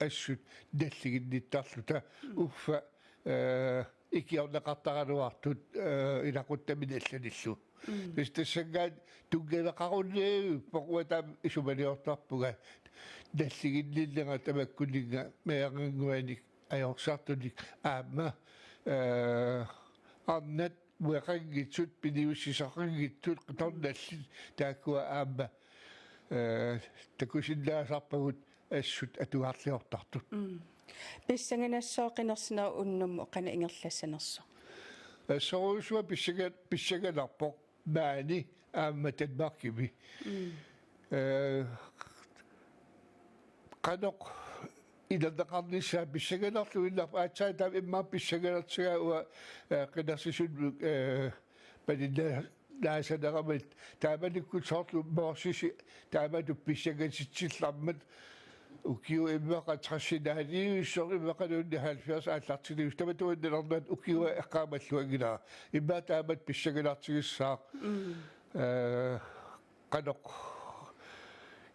assut nalliginnittarluta uffa ikiornaqartaranuartut ilaquttamini алланиллу пис тассангаат тунгелеқарунниу поруатаам исумалиортарпуга наллигинниллера тамаккунинга меянгуаник ajorsaartunik aamma arnat muaqanngitsut piniussisaqanngitsut qitornallit taakkua aamma takusillaasarpagut assut atuarliortartut писсанганассооқинерсинаа уннумму қана ингерлассанерсо соруусуа писсаганарпоқ маани аамма танмаркими qaноқ иландақарнissaа писсаганарлу иллар аатсаа таам иммаа писсаганартигаа уа қинерсисуннук панинна наасанерамат тааманиккут соорлу моорсиси таамату писсаганситсиллармат укиу иммақа трассинаалиуссор иммақалуунни 70 ааллартилиус таматуаннернат укиуа эққаамаллуагилаа иммаа таамат писсаганартигиссаа qaноқ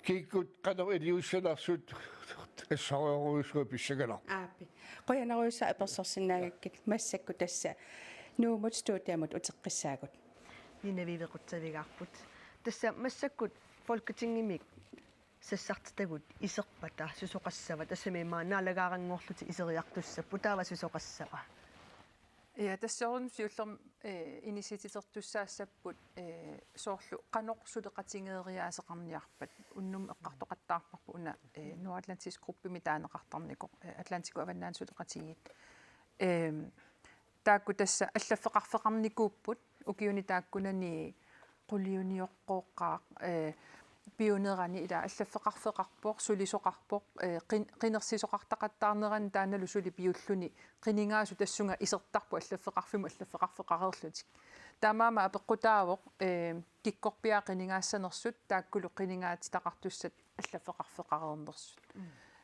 кикут qaноқ илиуссанарсут эссаруйуусуа писсагалар аапи qoyanaruissa аперсорсинаагаккит массакку тасса нуумут стуутиамут утеққиссаагут нинавивеқутсавигаарпут тасса массаккут folketingimik сассартитагут исерпата сусоқассава тассамимаа наалагаарангоорлути исериартуссаппу таава сусоқассава Ja, тассаорун сиуллерм инисиативертуссаассаппут соорлу qaноқ сулеқатингеериаасеқарниарпат уннум эққартоқаттаарпарпу уна Нордатлантис группими таанеқартарнико Атлантико аваннаан сулеқатигит таакку тасса аллаффеқарфеқарникууппут укиуни тааккунани qulliuniorqooqqaaq пионерани ила аллаффеқарфеқарпоқ сулисоқарпоқ қинерсисоқартақаттаарнеран тааналу сули пиуллуни қинингаасу тассунга исертарпу аллаффеқарфиттик таамаама апеққутаавоқ киккорпиаа қинingaaссанерсут тааккулу қинингаатитақартуссат аллаффеқарфеқарернерсут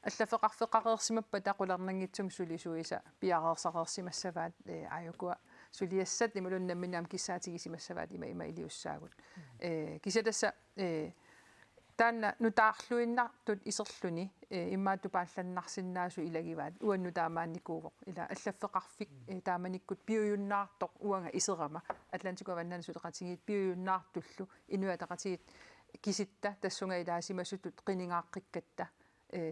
аллаффеқарфеқарерсимаппа тақулернангитсум сулисуиса пиареерсақерсимассаваат ааюкуа сулиассат ималуннамминаам киссаатигисимассаваат има илиуссаагут кисатасса таанна нутаарлуиннартут исерлүни иммаату паалланнарсиннаасу илагиваат уанну таамаанникуувоқ ила аллаффеқарфик тааманиккут пиуйуннаартоқ уанга исерама Атлантико аваннаан сулеқатигит пиуйуннаартуллу инуатақатигит киситта тассунга илаасимасутут қинингааққиккатта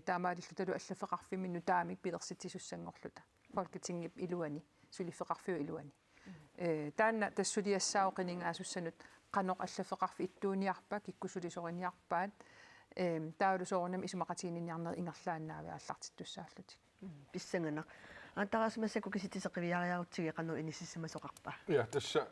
таамаалиллу талу аллаффеқарфиминну таамик пилерситсисуссангорлута folketingip илуани сулиффеқарфиу илуани таанна тассулиассао қинингаасуссанут qaноқ аллаффеқарфи иттууниарпа киккусулисориниарпаат таалусоорнам исумақатигинниарнер ингерлааннаавиа аллартиттуссааллутик писсангана антарасмассаку киситисеқивиариарутсиги qaну инисиссимасоқарпа я тасса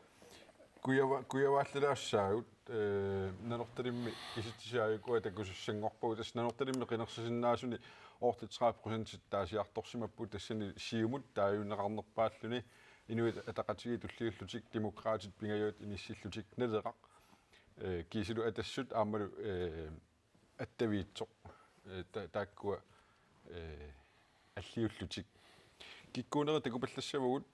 куявааллалаассаагут нанорталимми киситисааюкуа такусуссангорпагу тасса нанорталимми қинерсисиннаасуни 30% таасиарторсимаппу тассани сиумут тааюнеқарнерпааллуни инуит атақатиги туллиуллутик демократит пингаюут иниссиллутик налеқақ кисилу атассут аамалу аттавиитсоқ тааккуа аллиуллутик киккуунери такупаллассавагут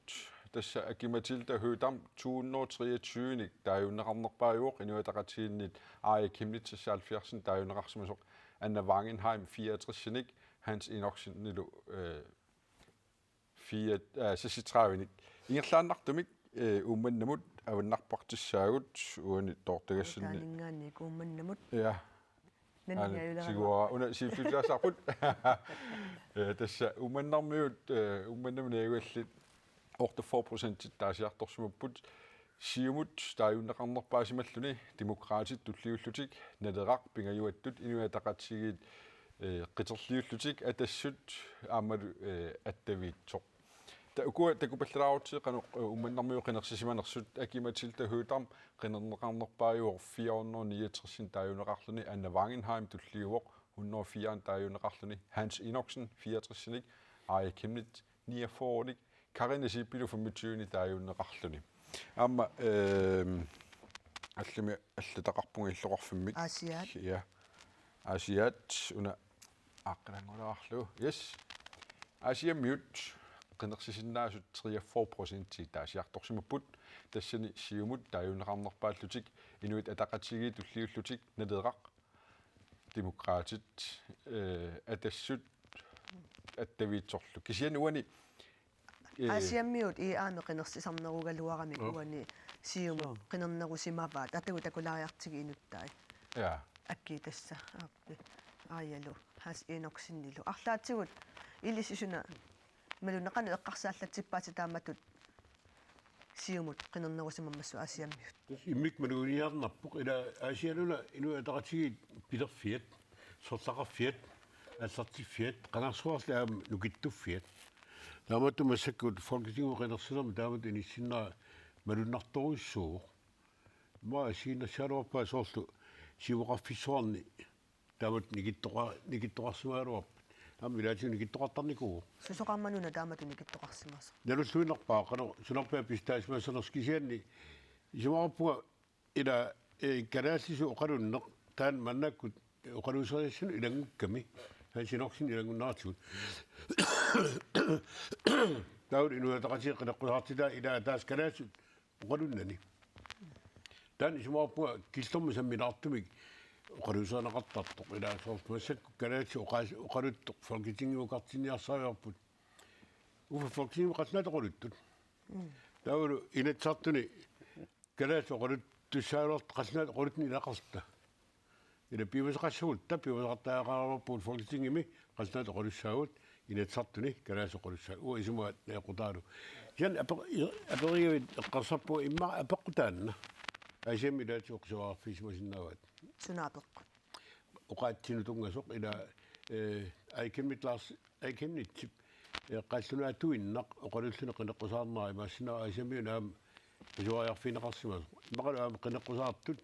тасса акиматилда hødam 223ник тааюнеқарнерпааюоқ инуатақатигиннит Aaja Chemnitz 70 тааюнеқарсимасоқ Anna Wangenheim 64ник Hans Enoksen нилу 4 ингерлааннартумик умманнамут аваннарпартиссаагут уани тоортагассинни таанингаанник умманнамут я сигуа уна сиффилаасарпут тасса умманнармиут умманнамнаагуаллит 84% таасиарторсимаппут сиумут тааюннеқарнерпаасималлуни демократит туллиуллутик налеқақ пингаюаттут инуатақатсигит қитерлиуллутик атассут аамалу аттавиитсоқ таукуа такупаллаарути қану умманнармиу қинерсисиманерсут акиматилта hødam қинернеқарнерпааюор 469 тааюнеқарлуни Anna Wangenheim туллиуоқ 104 тааюнеқарлуни Hans Enoksen 64ник Aaja Chemnitz 49ник Karina Sippilu 25 тааюнеқарлуни аама аллими аллатақарпунга иллоқарфиммик Asiat я Asiat уна аққилангулаарлу yes Asiamut qinерсисиннаасут 43% таасиарторсимаппут тассани сиумут тааюнеқарнерпааллутик инуит атақатиги туллиуллутик налеқақ демократит атассут аттавиитсорлу кисиан уани асиаммиут иаами qinерсисарнеругалуарамик уани сиуму qinернерусимаваат атагу такулариартиги инуттаи я акки тасса ааппи аиалу хас иноксиннилу арлаатсигут илисисуна малунеқану эққарсааллатсиппаати тааматут сиумут qinернерусимаммассу асиаммиут иммик мануниарнарпоқ ила аасиалуна инуатақатиги пилерфиат сорлақарфиат аллартиффиат qanarsuarlaam nukittuффиат таамату массаккут фолкитингу qinерсилерми таамат иниссиннера малуннарторуйссуу ма сииннассаалуарпаа соорлу сивоқарфиссуарни таамат никиттоқарсимаалуарп аммилаатиу никиттоқартарникуу сусоқармануна таамату никиттоқарсимаса налуллуинарпаа қано сунарпаа пистаасмаасанерскисианни исумаарпуга ила канааллису оқалуннеқ таан маннаккут оқалуусериассуну илангукками хасинорсин илангуннаартигут таут инуатақатиа қинеққусаартилаа илаа таас канаасут оқалуннани таан исумаарпуга киллерму саммилаартумик оқалуусаанеқартартоқ илаа соортмассакку канаатси оқалуттоқ фолкитингиукартиниарсаавиарпут уфа фолкитингиу қаснатоқолуттут таулу инатсартуни канаатси оқалуттуссаалуарт қаснатоқолутни илақарта ила пивасеқассагут пивасеқартааақараппут фолкитингими қаснатоқолуссаагут инатсартуни канаатси оқолуссаа уа исумаат неқутаалу ян апериавит эққарсарпу имма апеққутаанна асиами илаатиоқсуаарфисмасиннаават сунаапеққу оқаатсинутунгасоқ ила айкемнитсип qallunaatuinneq oqalulluне qinneqqusаарneri maassina asamiunaam pisuariarfineqarsimas maqalu qinneqqusaartut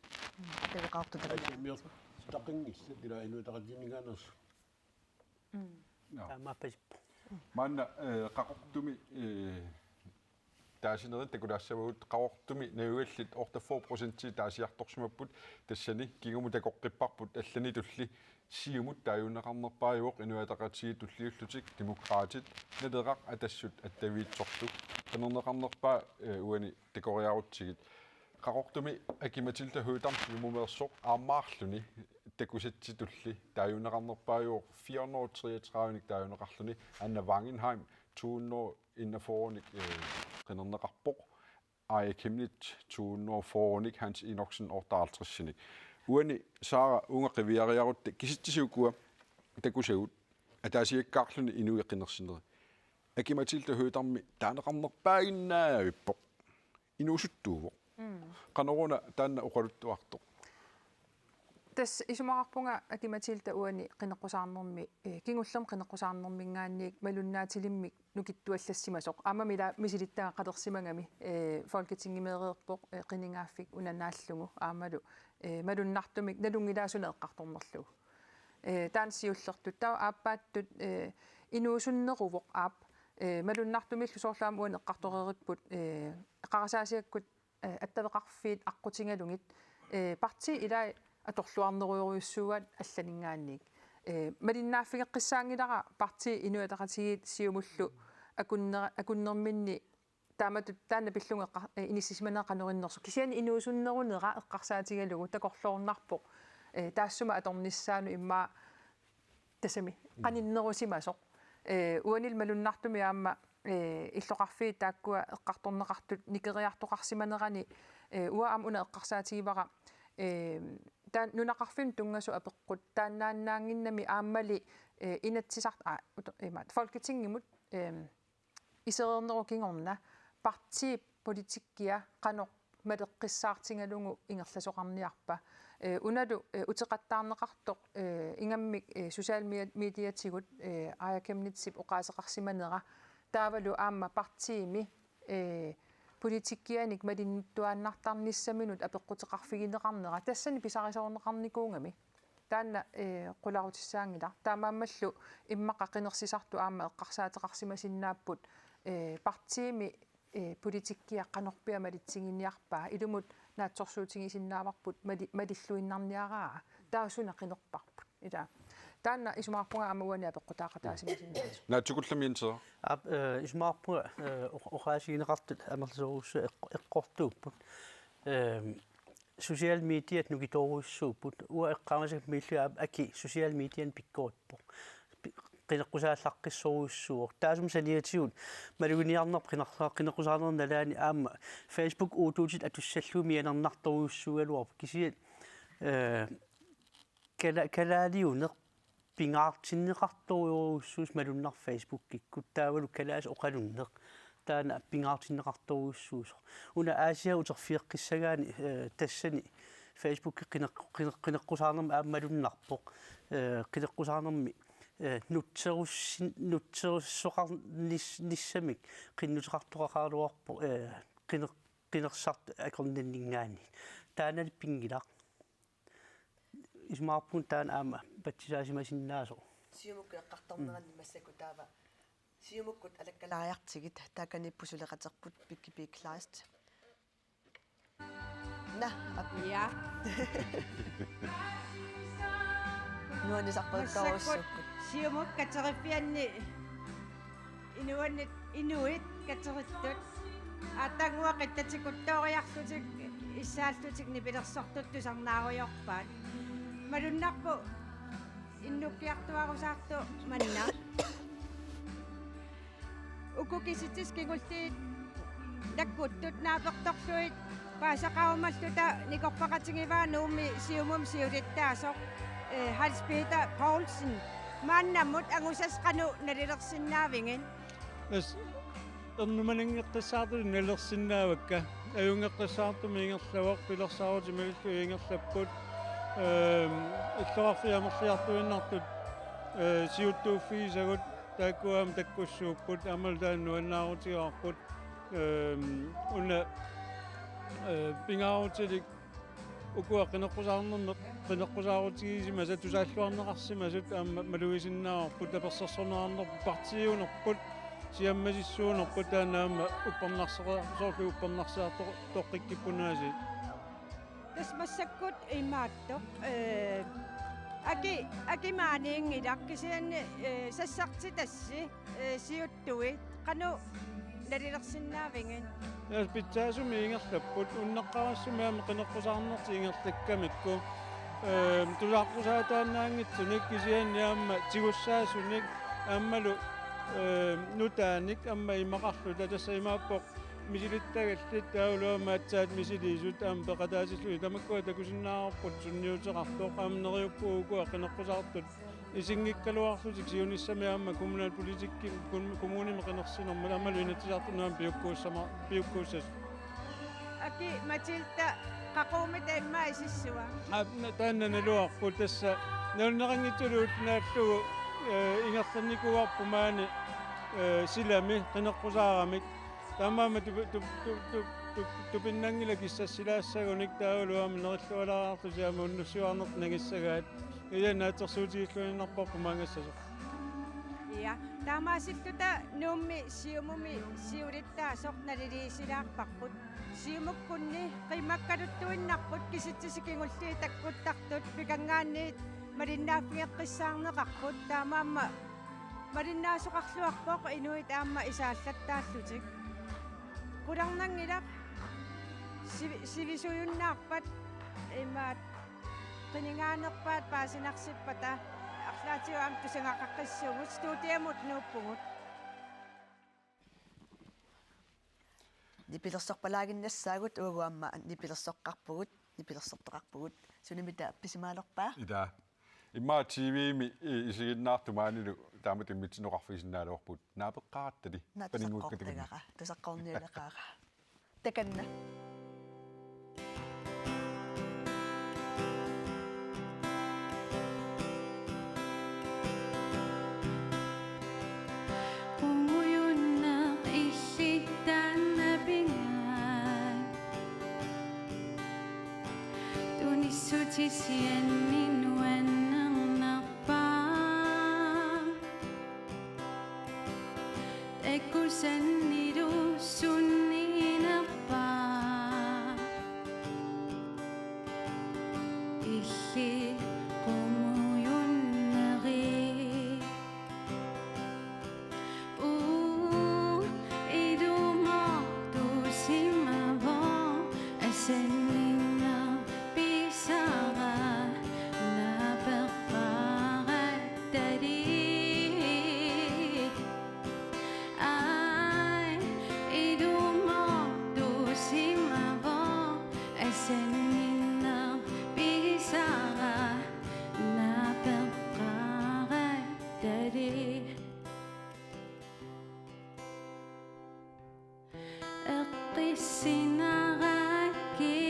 атавеқарту asamiu taqingissa ila inuutaqatiningaaners таамааппасиппу манна qaqortumi таасинерин такулаассавагут qaqortumi наюгаллит орта 4% таасиарторсимаппут тассани кигуму такоққиппарпут аллани тулли сиумут тааюнеқарнерпааюоқ инуатақатсиги туллиуллутик демократит надеқақ атассут аттавиитсорлу канернеқарнерпаа уани декориарутсигит qaqortumi акиматилта хуутарм юмумеерсоқ аамаарлуни такусатси тулли тааюнеқарнерпааюоқ 433ник тааюнеқарлуни анна Wangenheim 200 иннафооник qinернеқарпоқ аякимнит 200фооник Hans Enoksen ортаалтриссиник уани саара унга qivиариарутта киситтисиуккуа такусагут атаасиаккаарлуни инуиққинерсинери акиматилта хуутарми таанеқарнерпаагиннаавиппоқ инуусуттуувоқ qanоруна таанна уқалуттуартоқ тас исумаарпунга акиматилта уани qinneqqusаарнэрми кингуллерм qinneqqusаарнэрмингаанниик малуннаатилиммик нукиттуаллассимасоқ аамамила мисилиттаа qaтерсимагами фолкетингимеереерпоқ qiningaaffik унанааллугу аамалу малуннартумик налунгилаасуна эққарторнерлугу таансиуллертут таа ааппааттут инуусуннерувоқ аап малуннартумиллу соорлаама уан эққарторериппут қарасаасиаккут аттавеқарфиит аққутингалугит парти илаа аторлуарнеруйоруйуссууат алланингаанник малиннааффигеққиссаангилара парти инуатақатигит сиумуллу акуннерминни тааматут таана пиллунгеққа иниссисиманеқанериннерсу кисиани инуусуннерунера эққарсаатигалугу такорлуорнарпоқ таассума аторниссаану имма тасами қаниннерусимасоқ уанил малуннартуми аама иллоқарфии тааккуа эққарторнеқартут никериартоқарсиманерани уа аам уна эққарсаатигивара таан нунақарфим тунгасу апеққут тааннааннаангиннами ааммали инатсисарт имат фолкетингимут исерернеру кингорна парти политиккиа қаноқ малеққиссаартингалугу ингерласоқарниарпа уналу утеқаттаарнеқартоқ ингаммик социал медиатигут аякемнитсип оқаасеқарсиманера таавалу аама партиими политиккианик малиннуттуааннартарниссаминут апеққутеқарфигинеқарнера тассани писарисоорнеқарникуунгами таанна қуларутиссаангила таамааммаллу иммақа қинерсисарту аама эққарсаатеқарсимасиннааппут партиими политиккиа қанорпиа малитсигинниарпаа илумут наатсорсуутигисиннааварпут малиллуиннарниараа таасуна қинерпарпут ила таанна исумаарпунга амауани апеққутаақатаасимасиннаасу наатсукулламиинтера исмаарпунга оқаасигинеқартут амерлисоруусса эққортууппут social mediat nukitoruissuuput uа эққамасак миллуа аки social median пиккоотпо qinaqqusaallaqқissоруйссууор таасум саниатигут малугиниарнерп qinaqqusaarnerналаани аама Facebook уутуутит атуссаллуми анернарторуйуссугалуарп кисиат калаалиунеқ пингаартиннеқарторуйуссуус малуннар Facebook киккут таавалу калаас оқалуннеқ таана пингаартиннеқарторуйуссуусо уна аасиа утерфиэққиссагаани тассани Facebook qinaqqusaarnerma ааммалуннарпоқ qinaqqusaarnermi нутсеруссоқарниссамик qinnuteqartoqaqaaluarpo qinersart акорниннгаани таанали пингилақ исмаарпун таан аама патсисаасимасиннаасо сиумукку эққартарнеранни массаку таава сиумуккут алаккалаариартигит тааканиппусулеқатерпут пиккипиклааст на Ja. нуанисарпаруттаруссуккут Siumuk katerifianni inuit katerittut атангуа қиттатикутториарлутик иссааллутик нипилерсортуттусарнааруйорпаат малуннарпу иннуккиартуарусаарту манна укукиситис кигултиит наккуттут нааперторлуит паасақарумаллута никорпақатингиваа нуумми сиумум сиулиттаасоқ Hans Peter Paulsen мааннаммут ангусасқану налилерсиннаавингин эрнуманангеққиссаарту налерсиннаавакка аюнгеққиссаарту мингерлавоқ пилерсаарути малиллу ингерлаппут иллоқарфиамерлиартуиннартут сиуттууффисагут тааккуаам таккуссууппут амалдааннуаннаарутиаарпут уна пингаарутилик укуа qinaqqusaarnerneq qinaqqusaarutigisima сатусааллуарнеқарсимасут аама малуисиннаарпут таперсерсорнеарнерпу партиунерпут сиаммасиссуунерпут таанаама уппернарсеқарсоорлу уппернарсаартоқ тоққиккиппунааси тасмассаккут имааттоқ акимааниингилар кисианни сассарти тасси сиуттуи қану налилерсиннаавингин яс питсаасуми ингерлаппут уннеққарассумаама qinaqqusaarnerti ингерлаккамикку тулааққусаатаанаангитсуник кисианниаама тигуссаасуник ааммалу нутааник амма имақарлута тасса имааппоқ мисилиттагаллит таулуамаатсаат мисилиисут аама пеқатаасиллуи тамаккуа такусиннаарпут сунниутеқартоқ аамнериуппуугуа qinaqqusaartut исингиккалуарлутик сиуниссамиаама коммунал политикки коммуними qinерсинерма амалу инатисаартунаам пиуккууссас аки матилта қақуумит аимма исиссуа тааннаналуарпут тасса налунерангитсулуут нааллугу ингерланникуарпумаани силами qinеққусаарамик таамаама тупиннангила киссассилаассагуник таулуама нериллуалараарту сиама уннуссуарнерт нагиссагаат ияннаатсерсуутигиллуиннарпарпу маангассасо я таамаасиллута нуумми сиумуми сиулиттаасоқ налилиисилаарпарпут сиумуккунни қимаккалуттуиннарпут киситсисикингулли таккуттартут пикангаанниит малиннааффиэққиссаарнеқарпут таамаама малиннаасоқарлуарпоқ инуит аама исааллаттааллутик куларнангилақ сивисуйуннаарпат имаат qiningaanerpaat paasinarsippata арлаатиуам тусангақаққиссуугут студиамут нууппугут нипилерсорпалаагиннассаагут уагуамма нипилерсоққарпугут нипилерсортеқарпугут сунимита писимаалерпаа ида имма тивими исигиннаартумаанилу тааматиммитсинеқарфисиннаалуарпут наапеққараттали панингууккатагара тусаққорниалеқаара таканна sinaraki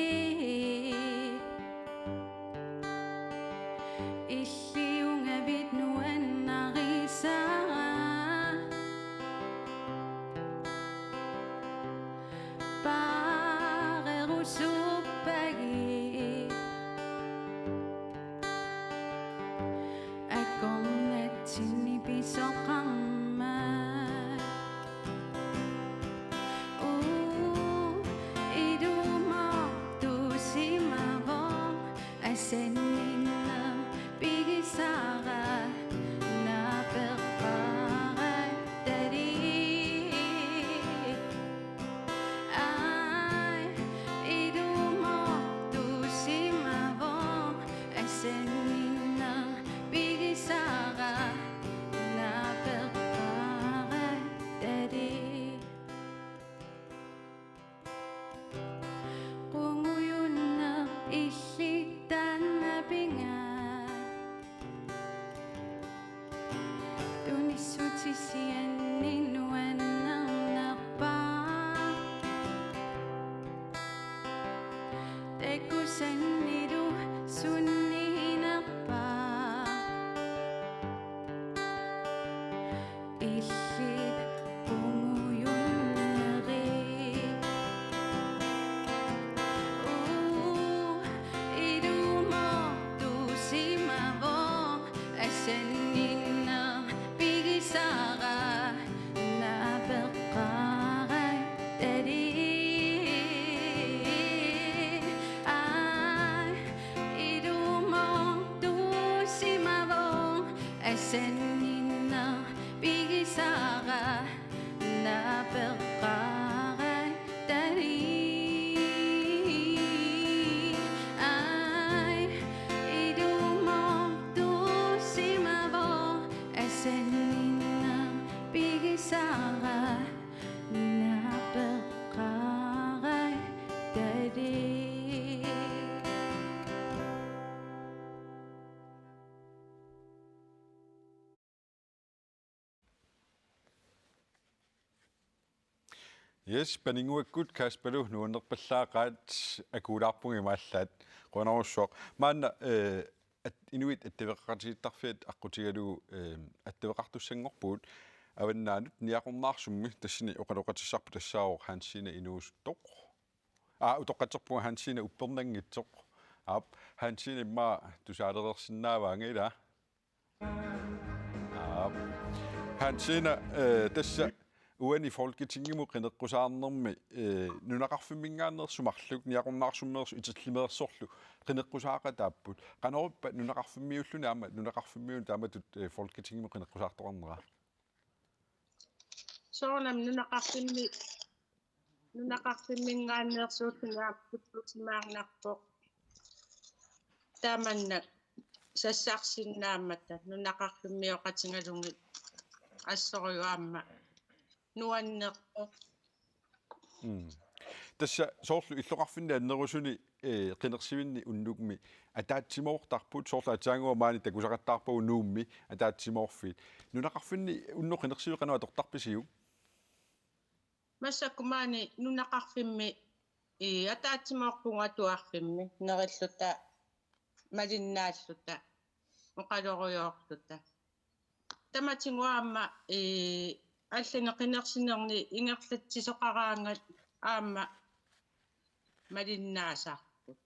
illiungavit nuannarisara parerusuppagi akornatsinni pisoqarmat idumortusimavor asenninnam pigisara napeqqarattari ai idumortusimavor asenninnam pigisara napeqqarattari qunguyunna illittanapinga tunissutisianninuannarnarpa tekusannidu sunniinerpa illit qunguyunneri idumortusimavor asenninner pigisara napeqqarattari ai idumortusimavor asenninner pigisara napeqqarattari ai idumortusimavor asenninner pigisara napeqqarattari. Yes, paninguakkut Kaspalu nuannerpallaaqaat akuulaarpungi maallat qonarussoq maanna at inuit atteveqqartigiittarfiat aqqutigalu atteveqartussangorpuut avannaanut niaqornaarsummi tassini oqaloqatissarpu tassaaroq hanssina inuusuttoq utoqqaterpunga hanssina uppernangitsoq aap hanssina imma tusaalerersinnaavaangila aap hanssina tassa uani folketingimu qineqqusaarnermi nunaqarfimmingaannersumarluk niaqornaarsummeersu itillimeersorlu qineqqusaaqataapput qanoruppa nunaqarfimmiulluni aama nunaqarfimmiun taamatut folketingimu qineqqusaartoqarnera soornam nunaqarfimmingaanneersuulluniaapputsimaarnarpoq taamanna sassarsinnaamata nunaqarfimmioqatingalungi assoriuaamma nuannerpoq tassa soorlu illoqarfinni annerusuni qinersivinni unnugmi ataatsimoortarput soorlu ataangua maani takusaqattaarpagu nuummi ataatsimoorfiit nunaqarfinni unno qinersivi qanua tortarpisiu массаккумаани нунақарфимми атаатсимоорпунга туарфимми нериллута малиннааллута оқалоруйоорлута таматингуаама аллани қинерсинерни ингерлатсисоқараангат аама малиннаасаарпут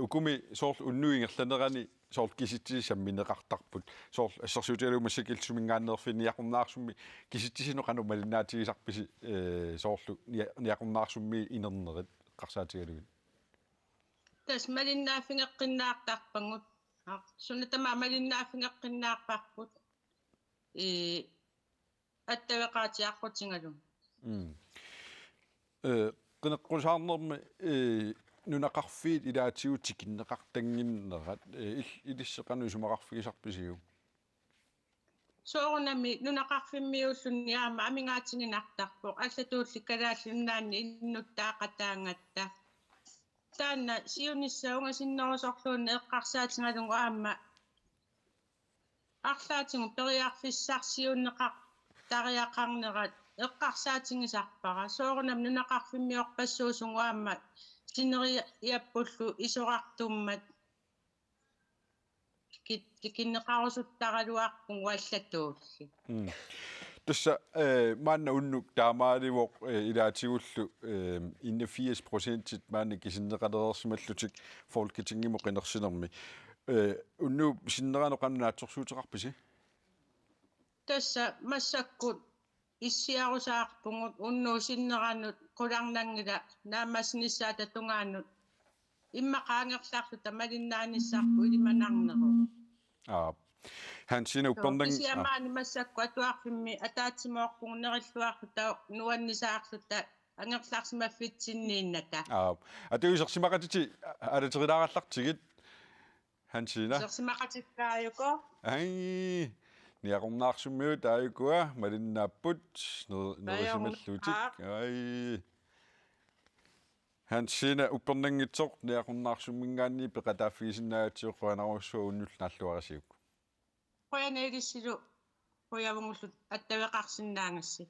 ukumi soorlu unnuingerlanerani soorlu kisittisissammineqartarput soorlu assarsuutigaluumassakilsumingaannerfini niaqornaarsummi kisittisinoqanu malinnaatigisarpisi soorlu niaqornaarsummi inernerit qarsaatigalugun тас малиннааффингеққиннаартарпангут сунатама малиннааффингеққиннаарпарпут аттавеқаатиаққутингалун qineqqusаарnermi nunaqarfiit ilaatiutikinneqartanginnerat ilisseqanu sumaqarfigisarpisiu soorunami nunaqarfimmiullunni aama amingaatiginartarpoq allatuullikkalааллуннаанни иннуттаақатаангаtta таанна сиунissaunga sinnerusorluunni eqqarsaatigalungu aama арлаатингу периарфиссарсиуннеқар тариақарнерат эққарсаатингисарпара соорунам нунақарфиммиорпассуусунгуаама синериаппуллу исоқартуммат киннеқарусуттаралуарпун уаллатуулли Tuossa maanna unnuk taamaaliwoq ilaatигуллу inne 80% maanna kisinneqalerersimallutik folketingimu qinersinermi unnu sinneranoqannaatsorsuuteqarpisi тасса массаккут иссиарусаарпугут уннуу синнеранут qulарнангила наамассниссаата тунгаанут иммақаангерлаарлу тамалиннааниссаарпу илиманарнеру Hansine upperning Isiamaani massakku atuarfimmi ataatimoorpunnerилluarlu tau nuannisaarlutta angerlaarsimaffitsinniinnata atuisersimaqatiti alaterilaarallartigit Hansina sersimaqatikkaajuko ai niaqornaarsumiut aayukua malinnaaput nerisimallutik ai Hansina uppernangitsoq niaqornaarsumingaanni peqataaffigisinnaatiuqquanarussua unnullnaalluarasiuk qoyaneelissulu qoyavungullut attavеқарсинаангасси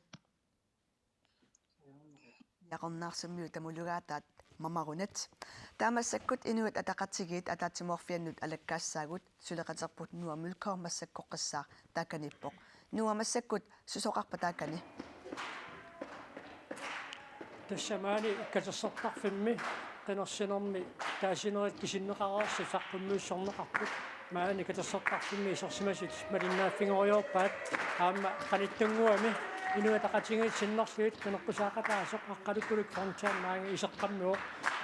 Yaqornaarsumiu tamulugaataat mamarunat taamassakut inuit ataqatigit ataatsimorfiannut alakkaassaagut suleqaterput nuamulkoormassakkoqqissaar taakanippoq nuamassakut susoqarpa taakani тассамаани катерсертарфимми qinерсинерми таасинерит кисиннеқараарси саққуммиуссорнеқарпут маани катерсертарфимми исерсимасут малиннааффигориорпаат аама qaниттангуами инуатақатингит синнерсуит qinеққусаақатаасоқ аққалуккулук форнчаан маанги исеққаммио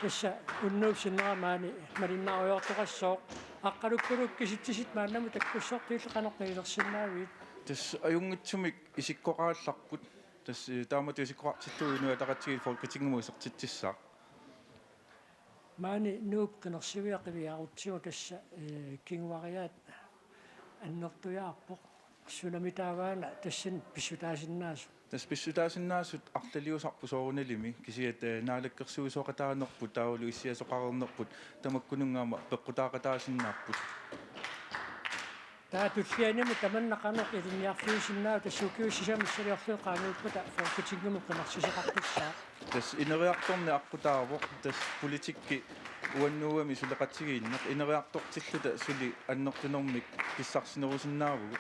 тасса уннууп синнерамаани малиннаариортоқассоо аққалуккулук киситсисит мааннаму таккуссортииллеқанеқнилерсиннаавиит тас аюнгитсумик исиккоқаалларпут тас таамату исиккоқартиллуу инуатақатигит folketingimu исертитсissаа маани нууп qinерсивиақивиарутсигу тасса кингуариаат аннертуяарпоқ сунамитааваана тассан писсутаасиннаасу тас писсутаасиннаасут арлалиусарпу соорунилими кисиат наалаккерсуисоқатаанерпут таавалу иссиасоқарернерпут тамаккунунгаама пеққутаақатаасиннаарпут таатуллианими таманнақарнеқ илинниарфиусиннаа тассукиуссисамиссалиорлуу қаанууппата folketingimu qinерсисеқартуссаа тас инериарторни аққутаавоқ тас политикки уаннууами сулеқатсигииннеқ инериартортиллута сули аннертунэрмик писсарсинерусиннаавгут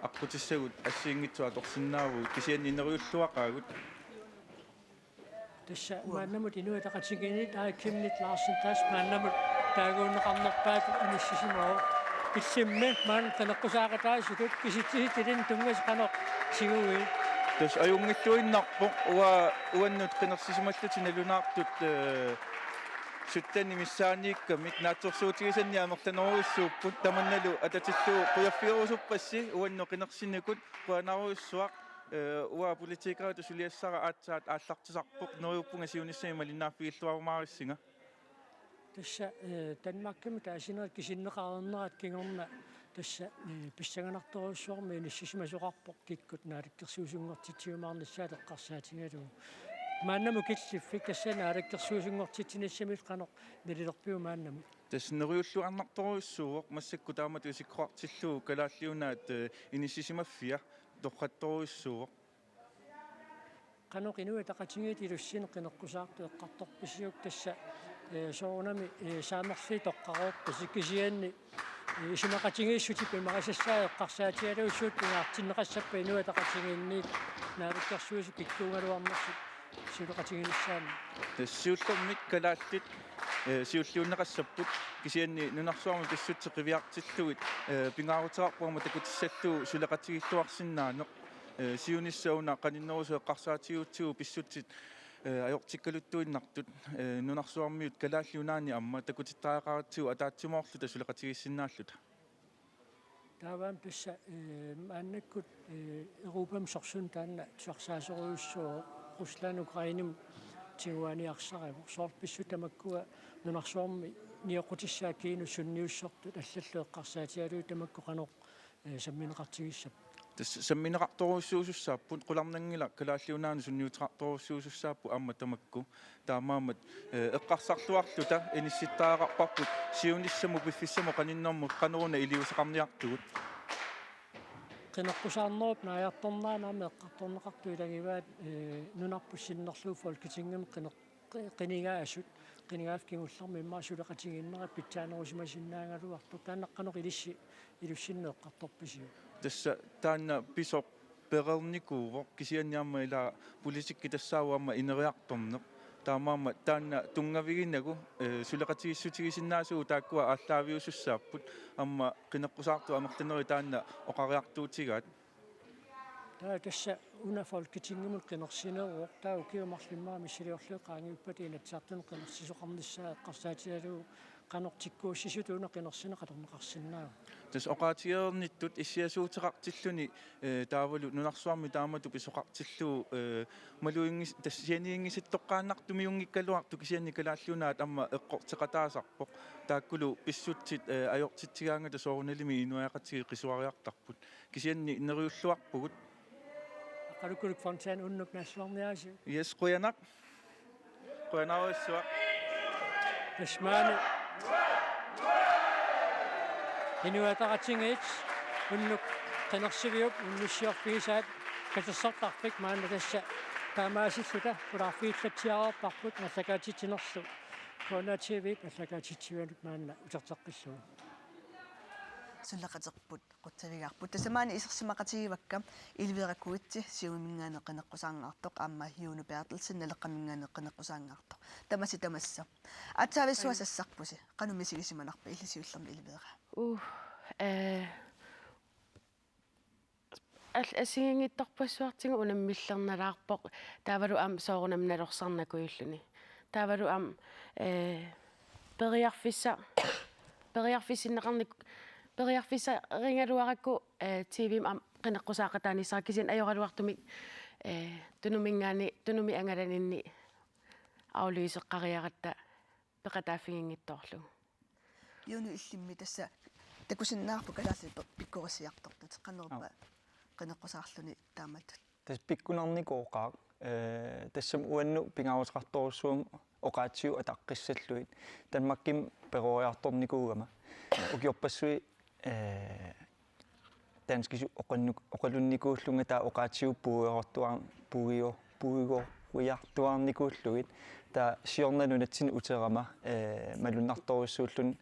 аққутиссагут ассиингитсуа торсиннаавгут кисианни инериуллуақаагут тасса мааннамут инуатақатигинит ааккимнит лаарсин таас мааннамут таагуунеқарнерпаату аниссисимоо иллимме маан qinеққусаақатаасукут киситсигит илин тунгас қанеқ сигуи тас аюнгиллуиннарпоқ уаннут qinерсисималлути налунаартут суттани миссаанииккамит наатсорсуутигисанни амерланеруйуссууппут таманналу ататиллуу қуяффиорусуппасси уанну qinерсинникут қуанаруйуссуақ уа политикаату сулиассара аатсаат ааллартисарпоқ нериуппунга сиуниссами малиннааффигиллуарумаариссинга тасса танмаккими таасинерит кисиннеқарернерат кингорна тасса писсаганарторуссуарми ниссисимасоқарпоқ киккут нааликкерсуусунгортитсиумаарнассаат эққарсаатингалу мааннаму киллиффик тассана аалаккерсуусунгортитсинассамил қанеқ налилерпиу мааннаму тас нериуллуарнарторуйуссууоқ массакку таамату исиккоартиллуу калааллиунаат иниссисимаффиа тоққатторуйуссууоқ қанеқ инуатақатингит илуссине qinеққусаарту эққарторписиук тасса соорунами саамерли тоққарууппа сиккисианни исимақатингииссути пимарисассаа эққарсаатиалуссуут пингаартиннеқассаппа инуатақатингиинниит наалаккерсуусу киккуунгалуарнерсут сулеқатингиниссаани тассиуллэрмик калааллит сиуллиуннеқассаппут кисианни нунарсуарми писсутсеқивиартиллуит пингаарутерарпуама такутиссаллуу сулеқатигиллуарсиннаанеқ сиунissauна qaninnерусу эққарсаатигуутсигу писсутсит ajortikkaluttuinnartut nunarsuarmiut kalaallunaani amma takutittaraaqaratsigu ataatsimooрлута сулеқатигиссиннааллута тааваам тасса мааннаккут Европам сорсун таанна суарсаасеруйуссуу Руслан Украиним тиуаниарсариву соорписсу тамаккуа нунарсуарми ниоқутиссаа киину сунниуссортут аллаллу эққарсаатиалуу тамакку қанеқ самминеқартигиссап самминеқарторуссуусуссааппут қуларнангила калааллиунаани сунниутеқарторуссуусуссааппу аама тамакку таамаамат эққарсарлуарлута инисситтаақарпарпут сиуниссаму пиффиссаму қаниннэрму қанеруна илиусеқарниартугут qinaqqusaarnerup naajartornaanaami eqqartorneqartu ilagivаат нунарпуссиннерлуу фолкитингем qinigaasut qinigaafkingullarmi иммаасулеqatiginnera питсаанерусимасиннаагалуарту тааннаққанеқ илисси илуссиннеэққарторписиу tässä taanna piso perernikuuvo kisianniarma ila politikki tassaavuamma ineriartorneq taamaamma taanna tungaviginnagu suleqatigissutigisinnaasu taakkua aalлааviusussaarput amma qineqqusaartu amertaneri taanna oqariartuutigaat tässä una folketingimut qinерсинеруоқ таа укиумарлиммаа миссилиорлуеқаангиуппат инатсаартун qinерсисоқарнissaа эққарсаатигалу qanортиккууссисут уна qinерсинеқалернеқарсиннаа тас оqaatiерnittut иссиасуутеқартиллуни таавалу нунарсуарми таамату писоқартиллуу малуингис тассианиингиситтоққааннартумиунгиккалуарту кисианникалааллунаат амма эққортеқатаасарпоқ тааккулу писсутсит аёртитсигаангата соорналими инуяқатиги қисуариартарпут кисианни инериуллуарпугут qalukkuluk fontaan unnuk naassuarniaasi yes qoyanaaruissua tasmaani inuataqatingit unnuk qinерсивиуп уннуссиорпигисаат катассартарпик маана тасса таамаасиллута пулаарфииллатсиараарпарпут наллакаатитинерлу коонативип наллакаатитсиванут маана утертеққиллугу суллақатерпут қутсавигарпут тасамаани исерсимақатигивакка илвиеракуитси сиумингаане қинеққусаангартоқ аама хиуну пеартелсин налеққамингаане қинеққусаангартоқ тамасса атсаависсуа сассарпуси қанумисигисиманарпа иллисиуллерми илвиера асигингитторпассуартига унаммиллерналаарпоқ таавалу ам соорунамналорсарнакуйуллуни таавалу ам периарфиссиннеқарник периарфиса рингалуаракку тивим ам qinеққусаақатааниссаа кисин ajorалуартуми тунуми ангаланинни аулуисеққариаратта пеқатааффигингитторлу юну иллимми тасса такусиннаарпу калаалли пиккорисиартортут қанерпа qinеққусаарлуни тааматут тас пиккунарникооқаақ тассам уанну пингауусқарторуссуум оqaатсиу атаққиссаллуит танмакким перориарторникуугама укиорпассуи танскису оқалунникууллунга таа оqaатсиу пуигоруйартуарникууллугит таа сиорналунатсин утерама малуннарторуссууллун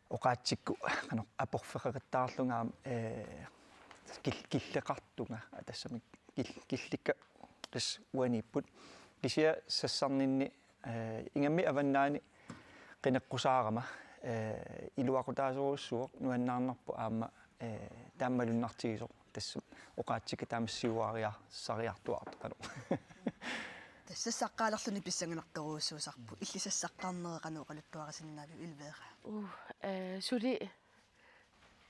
оqaатсикку қано апорфеқаттаарлунгаам киллеқартунга тассами килликка тас уаниппут кисия сассарнинни ингамми аваннаани qinеққусаарама илуақутаасоруссуоқ нуаннаарнарпу аама тааммалуннартигисо тассу оqaатсика таамассиуариар сариартуартоқано тассассаққаалерлуни писсангинарторуссуусарпу иллисассаққарнеқануоқалуттуарисиннаави илвеера сули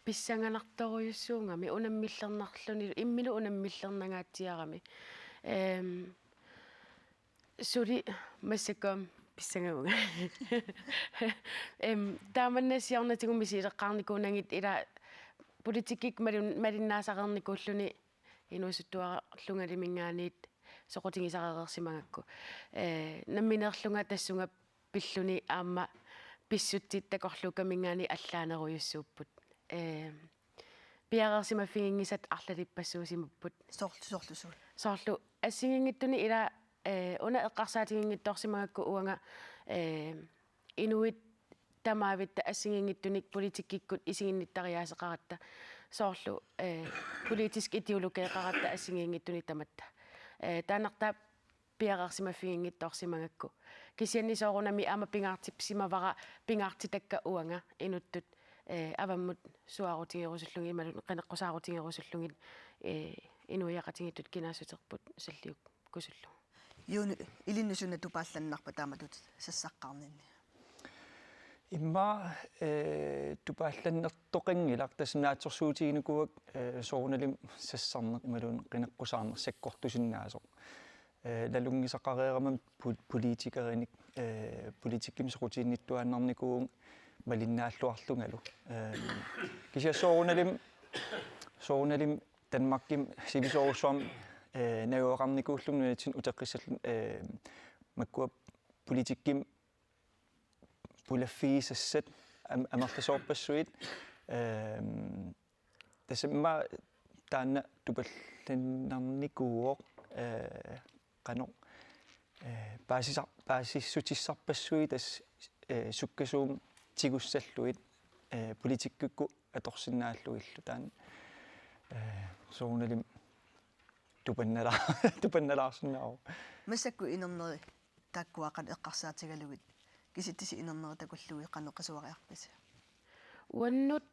писсанганарторуйуссуунгами унаммиллернарлуни иммилу унаммиллернагаатсиарами сули массаккам писсангавунга тааманнасиарнатигумисилеққарникуунангит ила политикик малиннаасақарникууллуни инуисуттуарлунгалимингаанит соқутингисареерсимагакку намминеерлунга тассунга пиллуни аама писсуттит такорлукамингаани аллаанеруйуссууппут пиареерсимаффигингисат арлалиппассуусимаппут соорлу ассигингиттуни ила уна эққарсаатигингитторсимагакку уанга инуит тамаавитта ассигингиттуник политиккиккут исигинниттариаасеқаратта соорлу политиск идеологеқаратта ассигингиттуни таматта таанарта пиареерсимаффигингитторсимагакку кисианни соорунами аама пингаартипсимавара пингаартитакка уанга инуттут аваммут суарутигерусуллуги ималу qinеққусаарутигерусуллугит инуяқатингиттут кинаасутерпут саллиук кусуллу юну илиннусуна тупаалланнарпа тааматут сассаққарнинни имма тупаалланнертоқингилар тасснаатсорсуутигинукуак соорналим сассарнеқ ималуун qinеққусаарнер саккортусиннаасоқ налунгисақареерамам политикериник политикким сорутиинниттуааннарникуун малиннааллуарлунгалу кися соорналим Danmarkim сивисоорусуам нагоқарникууллугнуатин утеққиссаллун маккуа политикким пулаффигисассат амерласоорпассуит тасамма таанна тупалланнарникууоq qano паасиссутиссарпассуи тас суккасуум тигуссаллуит политиккукку аторсиннааллуиллу таан сооналим тупанналаарсиннаау массакку инернери тааккуақат эққарсаатигалугит киситтиси инернери такуллуи қанеққасуариарпис уаннут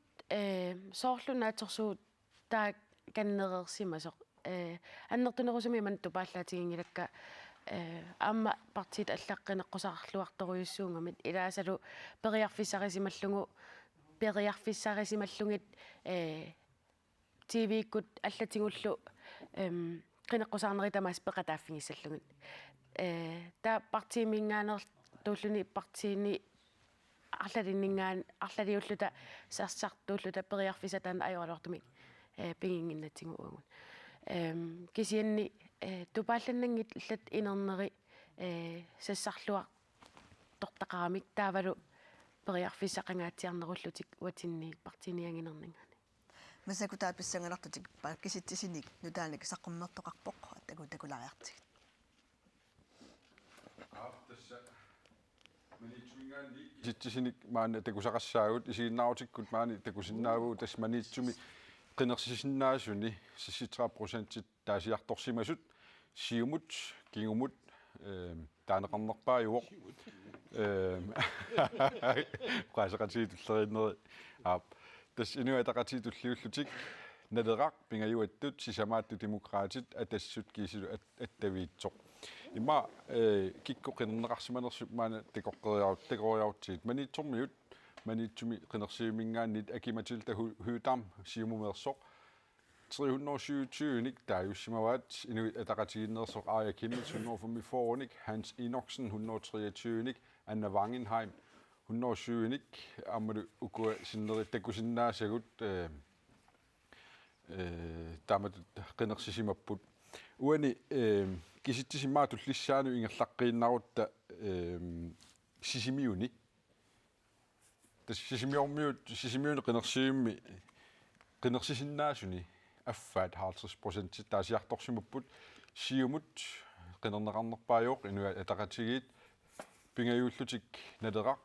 соорлунаатерсуу таа каннерерсимасоq аннертунерусуми ман тупааллаатигингилакка аама партиит аллаққинеққусаарлуарторуйуссуунгамит илаасалу периарфиссарисималлугит тв-кут аллатигуллу qinеққусаарнери тамаас пеқатааффигиссаллугит таа партиимингаанер тууллуни партиини арлалиуллута сарсартууллута периарфисатаана ajorluartumik пигингиннатсигу уагун кисианни тупаалланнангит иллат инернери сассарлуа тортақарамик таавалу периарфиссақангаатсиарнеруллутик уатинни партиниангинернангани масаку тааписсангалартутик паа киситтисиник нутааник саққуммертоқарпоқ такулариартигит Sittisini maani takusaqassaagut isiinnaarutikkut maani takusinnaavuu tas maniitsumi qinersisinnaasuni 63% taasiartorsimasut siumut kingumut taaneqarnerpaajuoq qaasaqatiitullerinneri aap tas inuataqatiitulliullutik naleraq pingajuattut sisamaattu demokraatit atassut kiisilu attaviitsoq imma kikko qinnerneqarsimanersup maana teqoriarutiit maniitsormiut maniitsumi qinersiimingaannit akimatilta huutarm siumumersoq 327nik taajussimavaat inuit ataqatiginnersoq Arja Kimmel 145nik Hans Enoksen 123nik Anna Wangenheim 107nik ammalu ukua sinneri takusinnaasagut taamat qinersissimapput uani kisittisimmaa tullissaanu ingerlaqqinnaarutta sisimiuni tas sisimiuni qinersisinnaasuni affaat 50% taasiartorsimupput siumut qinerneqarnerpaajuoq inua ataqatigiit pingajullutik naleraq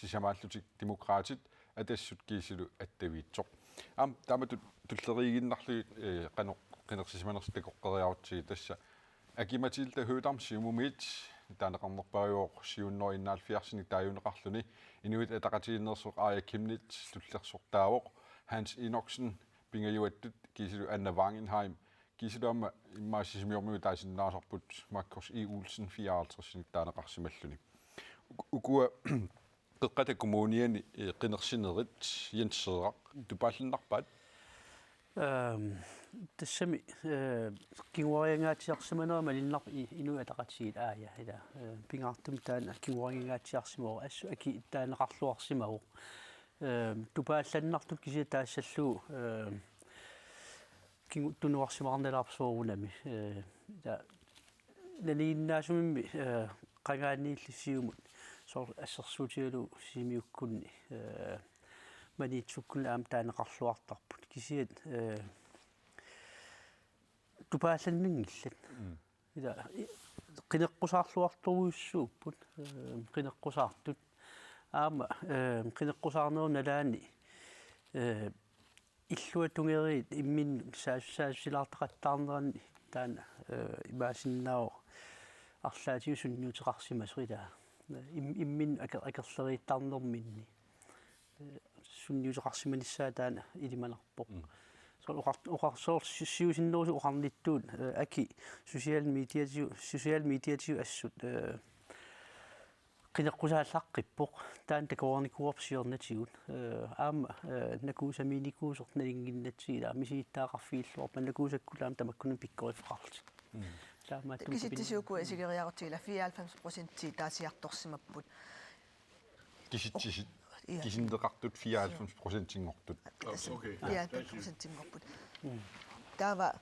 sisamaallutik demokraatit atassut kiisilu attaviitsoq am taamatut tulleriiginnarlu qanoq qinersisimanersi takoqqeriarutigi tassa akimatilta huutarm siumumit taaneqarnerpaajuoq siunnorinnaalfiarsinik taajunneqarluni inuit ataqatiginnersoq Arja Kimnit tullersortaavoq Hans Enoksen pingajuattut kiisilu Anna Wangenheim kiisiluamma immaasisimiormiu taasinnaasarput Markus E. Olsen 54 taaneqarsimalluni ukua qeqqata kommuniani qinersinerit Jens tupaallinnarpaat тассами кингуариангаатиарсиманерма линнар инуи атақатсигит аая ила пингаартум таана кингуариангаатиарсимоо ассу аки таанеқарлуарсимагу тупаалланнартут кися таассаллуу кингу тунуарсимаарнелаарсуурунами да нанигиннаасумимми qangaanniillisiumut сор ассерсуутигалу симиуккунни манитсуккуна аам таанеқарлуартарпут кисиат тупаалланнингиллат ида qinеққусаарлуарторуйуссууппут qinеққусаартут аама qinеққусаарнеру налаани иллуа тунгериит иммин саасилаартақаттаарнеранни таана имаасиннао арлаатиу сунниутеқарсимасурида иммин акерлерииттаарнерминни сунниутеқарсиманиссаа таана илималарпоқ соор сиусиннерусу оқарниттуут аки социал медиатиу ассут qinеққусааллаққиппоқ таан такуарникуарпсиорнатигут аама накуусаминикуусорт налингиннатсигила мисииттаақарфииллуарпа накуусаккулаам тамаккунун пиккорифеқарлут таамаат киситтисууку сигериарутигила 94% таасиарторсимаппут киситтисит кисиндеқартут 94%-ингортут окей 94%-ингорпут таава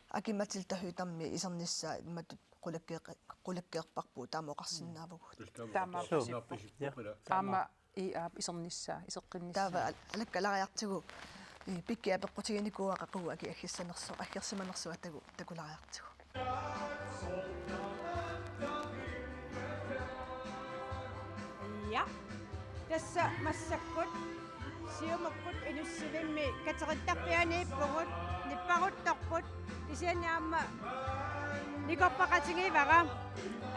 акиматилтахуутарми исернissaа имматут qulakkeerparpu taama oqarsinnaavugут таама иаап исернissaа исеққиннissaа таава алаккалариартигу Pikki apeqqutiginikua agi aggirsamanersu takulariartigu. Ja. Tässä massakkut siumukkut inussivimmi katerittарпианииппугут ниппарутторпут кисианаама никорпақатигивара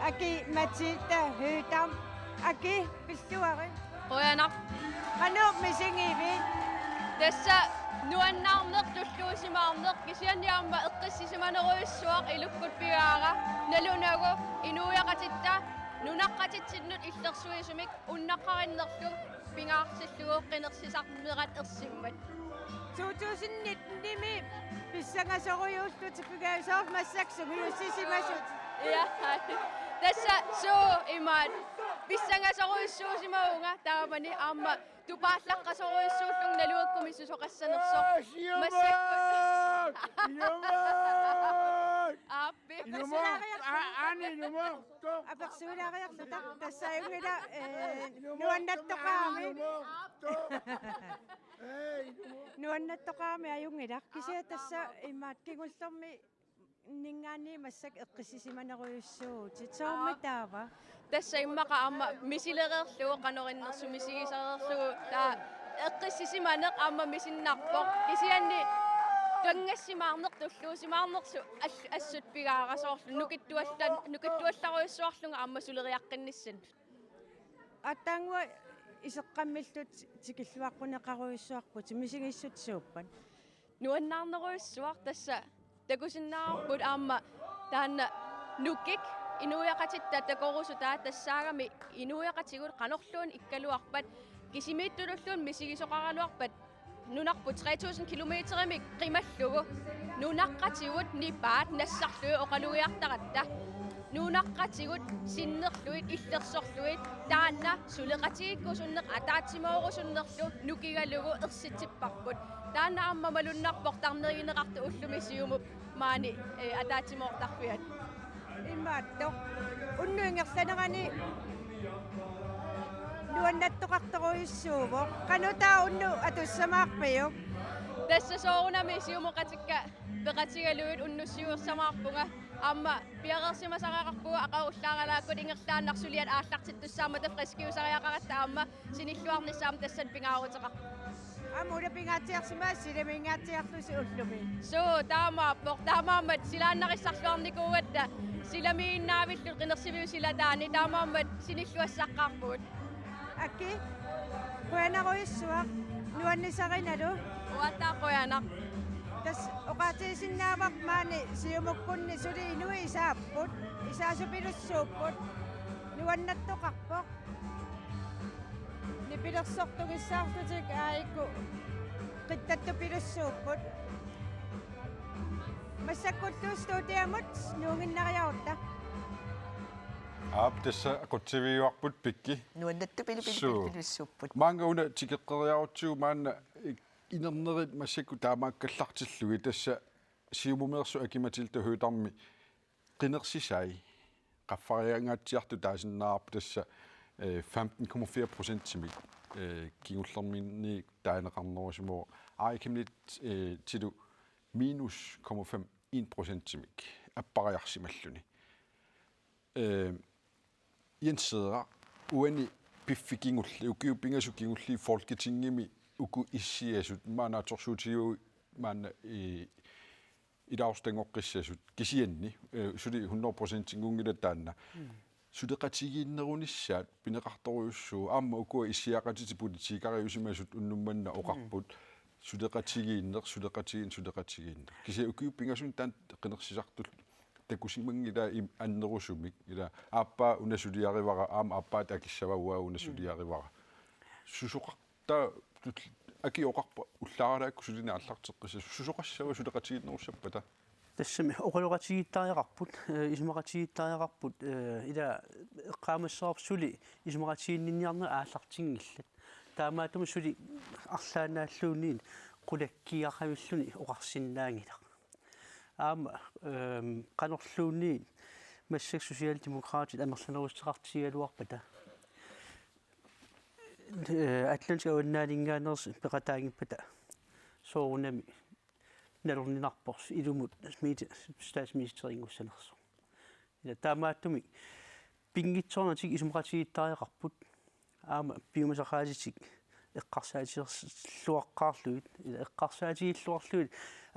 аки матилта хüütam аки пиллуари Qoyana qanu misingиви tässä nuannaarneq tulluusimaarneq kisianniarma eqqissisimaneruissuaq ilukkut pigaara nalunagu inuuyaqatitta nunaqqatitsinut illersuisumik unnaqqarinnerlu pingaarsillugu qinersisarmerat ersimmat 2019 nimi pissangasoruyuullut pigaasor massaksumi ussisimasut ja tässä suu imaat pissangasoruissuusimaunga taamani aamma tupaallaqqasoruissuullung naluakkumissusoqassanersoq massakkut appi apersuulaariarluta tassayungila nuannattoqaami nuannattoqaami ayungila kisia tassa imaat kingullermi ningaani massak eqqissisimaneruyussuu titsoormi taava tässä immaqa amma misilererlugu qanorinnersu misigisererlugu taa eqqissisimaneq amma misinnarpoq kisianni tangassimaarneq tulluusimaarnersu assut pigaarasoorlu nukittuallaruissuarlunga amma suleriaqqinnissan атангуа исеққаммиллут тикиллуаққунеқаруйуссуарпут мисигиссут сууппан nuannаарneruissuaq tassa takusinnаарput aamma taanna nukik inuuyaqatitta takorusutaa tassaagami inuuyaqatigut qanorluun ikkaluarpat kisimiittululluun misigisoqaraluarpat nunarput 3000 kilometerimik qimallugu nunaqqatigut nipaat nassarluu oqalugiartaqatta nunaqqatigut sinnerluit illersorluit taanna suleqatigikkusunneq ataatsimoorusunnerlu nukigalugu ersitipparput taanna amma malunnarpoq tarnerigineqartu ullumi siumup maani ataatimoortarpiat имаатто уннуингерланерани нуаннаттоқарторуйуссуувоо канутаа унну атуссамаарпиу tässä soorunami siumuqatikka peqatigaluit unnussiuersamаарpunga amma piaqersimasaqaqarpuga aqarullaaralaakut ingerlaannarsuliat aallartittussaamata freskiusariaqaratta amma sinilluarnissaam tassan pingaaruteqar амула пингаатиарсимаа силамингаатиарлуси уллуми суу таамааппоқ таамаамат силааннарissarluarnikuugatta silamiinnaavillут qinersivиусилатаани таамаамат синиллуассаққарпут аки қуянаруйуссуа нуаннисариналу уаттааққуянақ тас оқаатисиннаавақ маани сиумуккунни сули инуи исааппут исаасупилуссууппут нуаннаттоқарпоқ нипилерсортугиссаартутик аайкку қиттаттупилуссууппут массаккуттуустуутиамут нуугиннариарутта Aap tässä qotsiviuarput pikki. Nuannattu-pilipilipilipilissupпут. Maanga una tikeqqeriarutsugu maanna inernerit massakku taamaakkallartillugi tassa siumumersu akimatilta huutarmi qinersisai qaffariangaatsiartu taasinnaarpu tassa 15,4% simik kingullerminni taaneqarnerusimoo aikimnit tilu -0,51% simik appariarsimalluni Jensera uani piffikingulli ukiupingasukingulli folketingimi uku issiasut maanatorsuutigu maana idaustengoqqissasut kisianni suli 100% ingungila taanna sudeqatigiinnerunissaat pineqartoruussuu aamma ukua issiaqatiti politikariusimasut unnummanna oqarput sudeqatigiinner kisia ukiupingasun taan qinersisartul takusimangila annerusumik ila aappa unasuliarivara aama aappaat akissavauaa unasuliarivara susoqarta akioqarpa ullaaralaakku sulina allarteqqissa susoqassava suleqatigiinnerussapata тассами оқалуqatigiittaariaqarput исмақатигиittaariaqarput ила эққаамассоорсули исмақатигинниарне ааллартингиллат таамаатума сули арлаанааллуунниин qulakkiyaqamilluni oqarsinnaangila aama qanorluunniin массак сосиалдемокраатит амерланерусеқартигалуарпата атлантика уаннаалингаанерс пеқатаагиппата soorunami nalorninarpors ilumut statsministeringussaanerso ila taamaattumi pingitsornatik isumaqatigiittariaqarput aama piumasaqaalitik eqqarsaatigerluaqqaarluit ila eqqarsaatigiilluarluit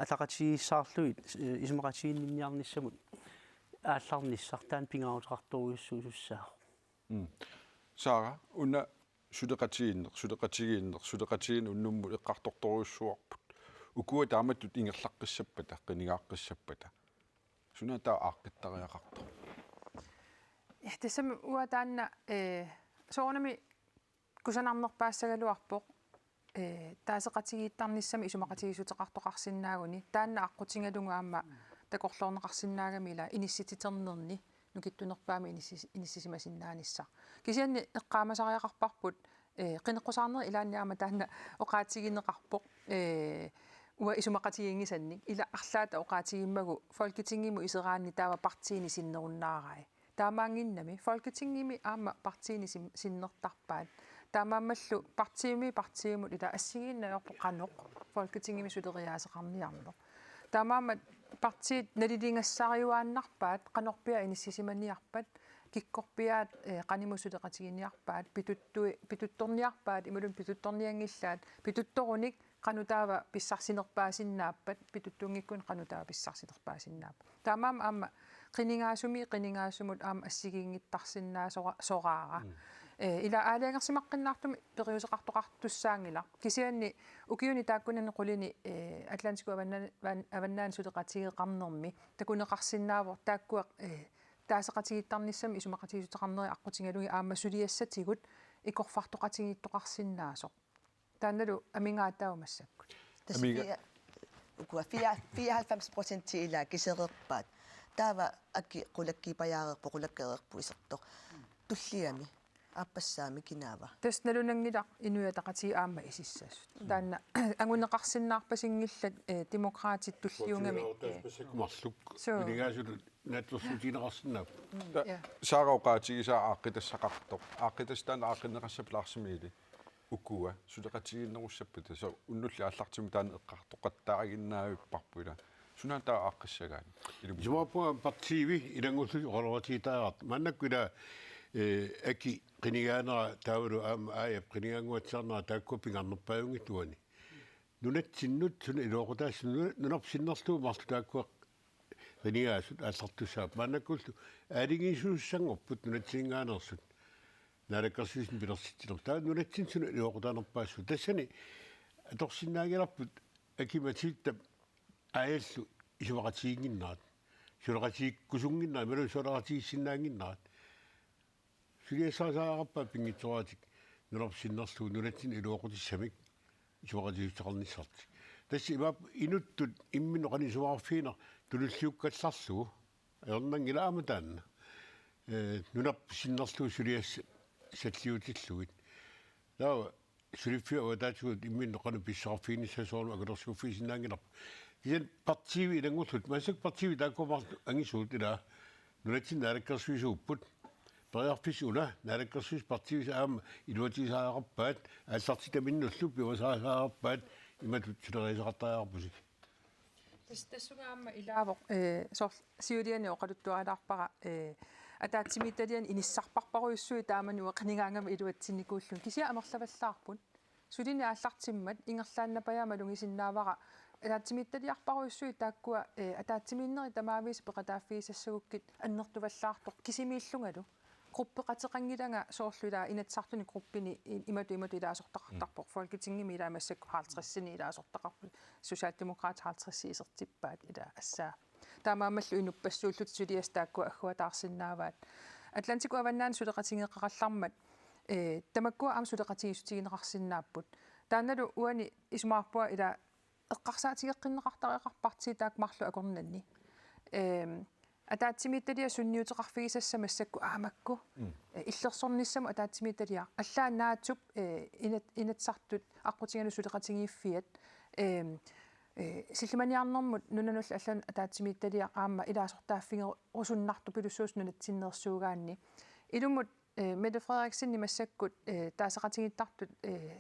ataqatigiissaarluit isumaqatiginniarnissamut аалларниссартаан пингаарутеқарторуйуссуусусsaa Sara unna sudeqatigiin unnummu eqqartortoruussuarput ukua taamattut ingerlaqqissappata qinigaaqqiссаппата suna taa aaqittariaqartor Tässä uataanna soonami kusanarnerpaassagaluarpoq taaseqatigiittarnissami isumaqatigisutеқартоқарсинаагуни таанна аққутингалунга аама такорлоорнеқарсинаагами ила иниссититернерни нукиттунерпаами иниссисимасиннаанисса кисианни эққаамасариақарпарпут қинеққусаарнери илаанниаама таанна оқаатигинеқарпоқ уа исумақатигингисанник ила арлаата оқаатигиммагу folketingиму исераанни таава партиини синнеруннаарай таамаангиннами folketingими аама партиини синнертарпаат таамааммаллу партиимут ила ассигииннаёрпо қаноқ folketingими сулериаасеқарниарнер таамаамат партиит налилингассариуааннарпаат қанорпиа иниссисиманиарпат киккорпиаат қанимусулеқатигиниарпаат питутторниарпаат ималун питутторниангиллаат питутторуник qanutaava pissarsinerpaasinnaapat pituttuungikkun qanutaava pissarsinerpaasinnaapat taamaam aama qinigaasumut aama assigiingittarsinnaa soraara ila aaliangersimaqqinnaartumi periuseqartoqartussaangila kisianni ukiuni taakkunani qulini atlantiku avannaan suleqatigeqarnermi takuneqarsinnaavor taakkuaq taaseqatigittarnissami isumaqatigisutеқарнери аққутингалуги аама сулиассатигут икорфартоқатигиттоқарсиннаасоқ таанналу амингаатаумассаккут амига ukua 94% ila kisereerpaat taava akki qulakkiipajaareerpu qulakkereerpu isertoq tulliami ааппассаами кинаава тасналунангилақ инуятақати аама исиссассут таанна агунеқарсиннаарпасингиллат демократит туллиунгами таспасакумарлук илигаасулу наатторсутинеқарсинаап саараоқаатигисаа ааққитассақартоқ ааққитастаана ааққинеқассаплаарсимиили укуа сулеқатигиннеруссаппата са уннулли аллартиму таана эққартоқаттаагиннаавиппарпуила сунатаа ааққиссагаани жумапуа партиви илангуллу орватитаагарт маннаккула аки qinigaanera taavulu aama aayap qinigaanguatsarnera taakkupingarnerpaajungittuani nunatsinнут суна илооqutaassuну нунарпсиннерлуу марлу тааккуақ qinigaasut ааллартусаап маанаккуллу аалигиисууссангорпут нунатсингаанерсут налаккерсуисин пилерситсилер таа нунатсин суна илооqutaanерпаассу тассани аторсиннаагиларпут акиматииттап ааллу исумақатигингиннаат сулеқатигкусунгиннаа мелу сулеқатигиссиннаангиннаат сулиассаасаараппа пингитсораатик нунарпсиннерлуу нунатсин илуоqutissамик исуақатигиттеқарниссартик тасси имаап инуттут иммино қанисуаарфиинер тулуллиуккалларлугу аернангилаама таанна нунарпсиннерлуу сулиасса саллиутиллугит таа сулиффиа таатигут иммино қана писсаарфииниссасоорну акулерсууффисиннаангиларпа кисан партиви илангурлут массак партиви тааккумарлу ангисуут ила нунатсин наалаккерсуисууппут Perjarfisuna nalakkersus partivis aam iluatisaaqarpaat ааллартитаминнуллу пивасаасаарпаат иматут сулериисеқартариарпусик тассугаама илаавоқ сор сиулиани оқалуттуаралаарпара атаатсимитталиан иниссарпарпаруйуссуи таамануа қнигаангама илуатсинникууллун кисиа амерлаваллаарпут сулини ааллартиммат ингерлааннапаяама лугисиннаавара атаатсимитталиарпаруйуссуи тааккуа атаатсимииннери тамаавис пеқатааффиисассагуккит аннертуваллаартоқ кисимииллунгалу группеқатеқангилага соорлуила инатсартуни группини имату илаасортақартарпоқ folketingimi илаамассакку 50-сини илаасортақарпу социалдемокраат 50-си исертиппаат ила ассаа таамаамаллу инуппассууллут сулиас таакку аггуатаарсиннааваат атлантику аваннаан сулеқатингеқараллармат тамаккуа аам сулеқатигиссутигинеқарсиннааппут тааналу уани исумаарпуа ила эққарсаатигеққиннеқартариақарпарти таак марлу акорнанни атаатсимитталиа сунниутеқарфигисасса массакку аамакку иллерсорниссаму атаатсимитталиа аллаа наатсуп инатсартут аққутингану сулеқатигииффиат силлиманиарнэрмут нунанулла аллан атаатсимитталиа аама илаасортааффиге русуннарту пилуссуус нунатсиннерсуугаанни илумут Mette Frederiksen nimassakkut taasaqatigittartut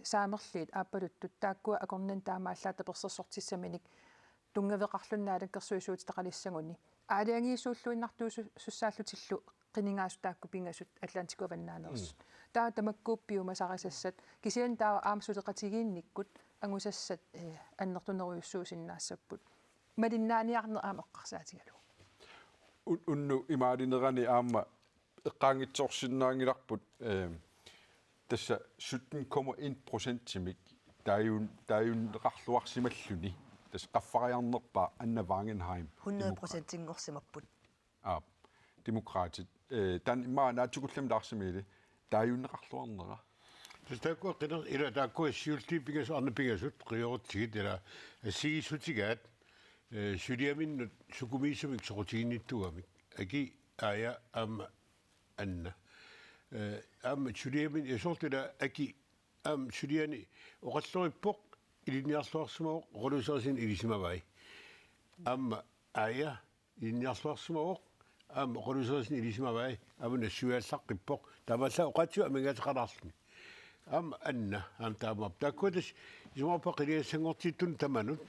saamerliit aappaluttu taakkua akornan taamaallaata persersortissaminik tungaveqarlunnaalakersuisuut taqalissanguni aaliangiisuulluinnartuusu sussaallutillu qiningaasut taakku pingasut Atlantiku avannaanerus taa tamakkuuppiuma sarisassat kisian taa aamsuteqatigiinnikkut angusassat annertuneruissuusinnaassaput malinnaaniarner aameqqarsaatigalu unnu imaalinnerani aamma eqqaangitsoorsinnaangilarput tassa 17,1% timik taajun tas qaffariarnerpaa Anna Wangenheim 100% ingorsimapput demokraatit tan immaa naatsukullam laarsimiili taajunneqarluarnera taakku qiner ila taakku siulti pingas arna pingasut qiorutsigit ila assigisutigaat suliaminnut sukumiisumik soqutiginnittugamik aki aya amma Anna suliamin isortila aki suliani oqallorippoq iliniarluarsumaoq qolusorsin ilisimavai aya iliniarluarsumaoq qolusorsin ilisimavai amuna suallaqqippoq tamalla oqatiu amengateqalarluni Anna taamap taakkuatas isumorpa qiliassangortiittun tamanut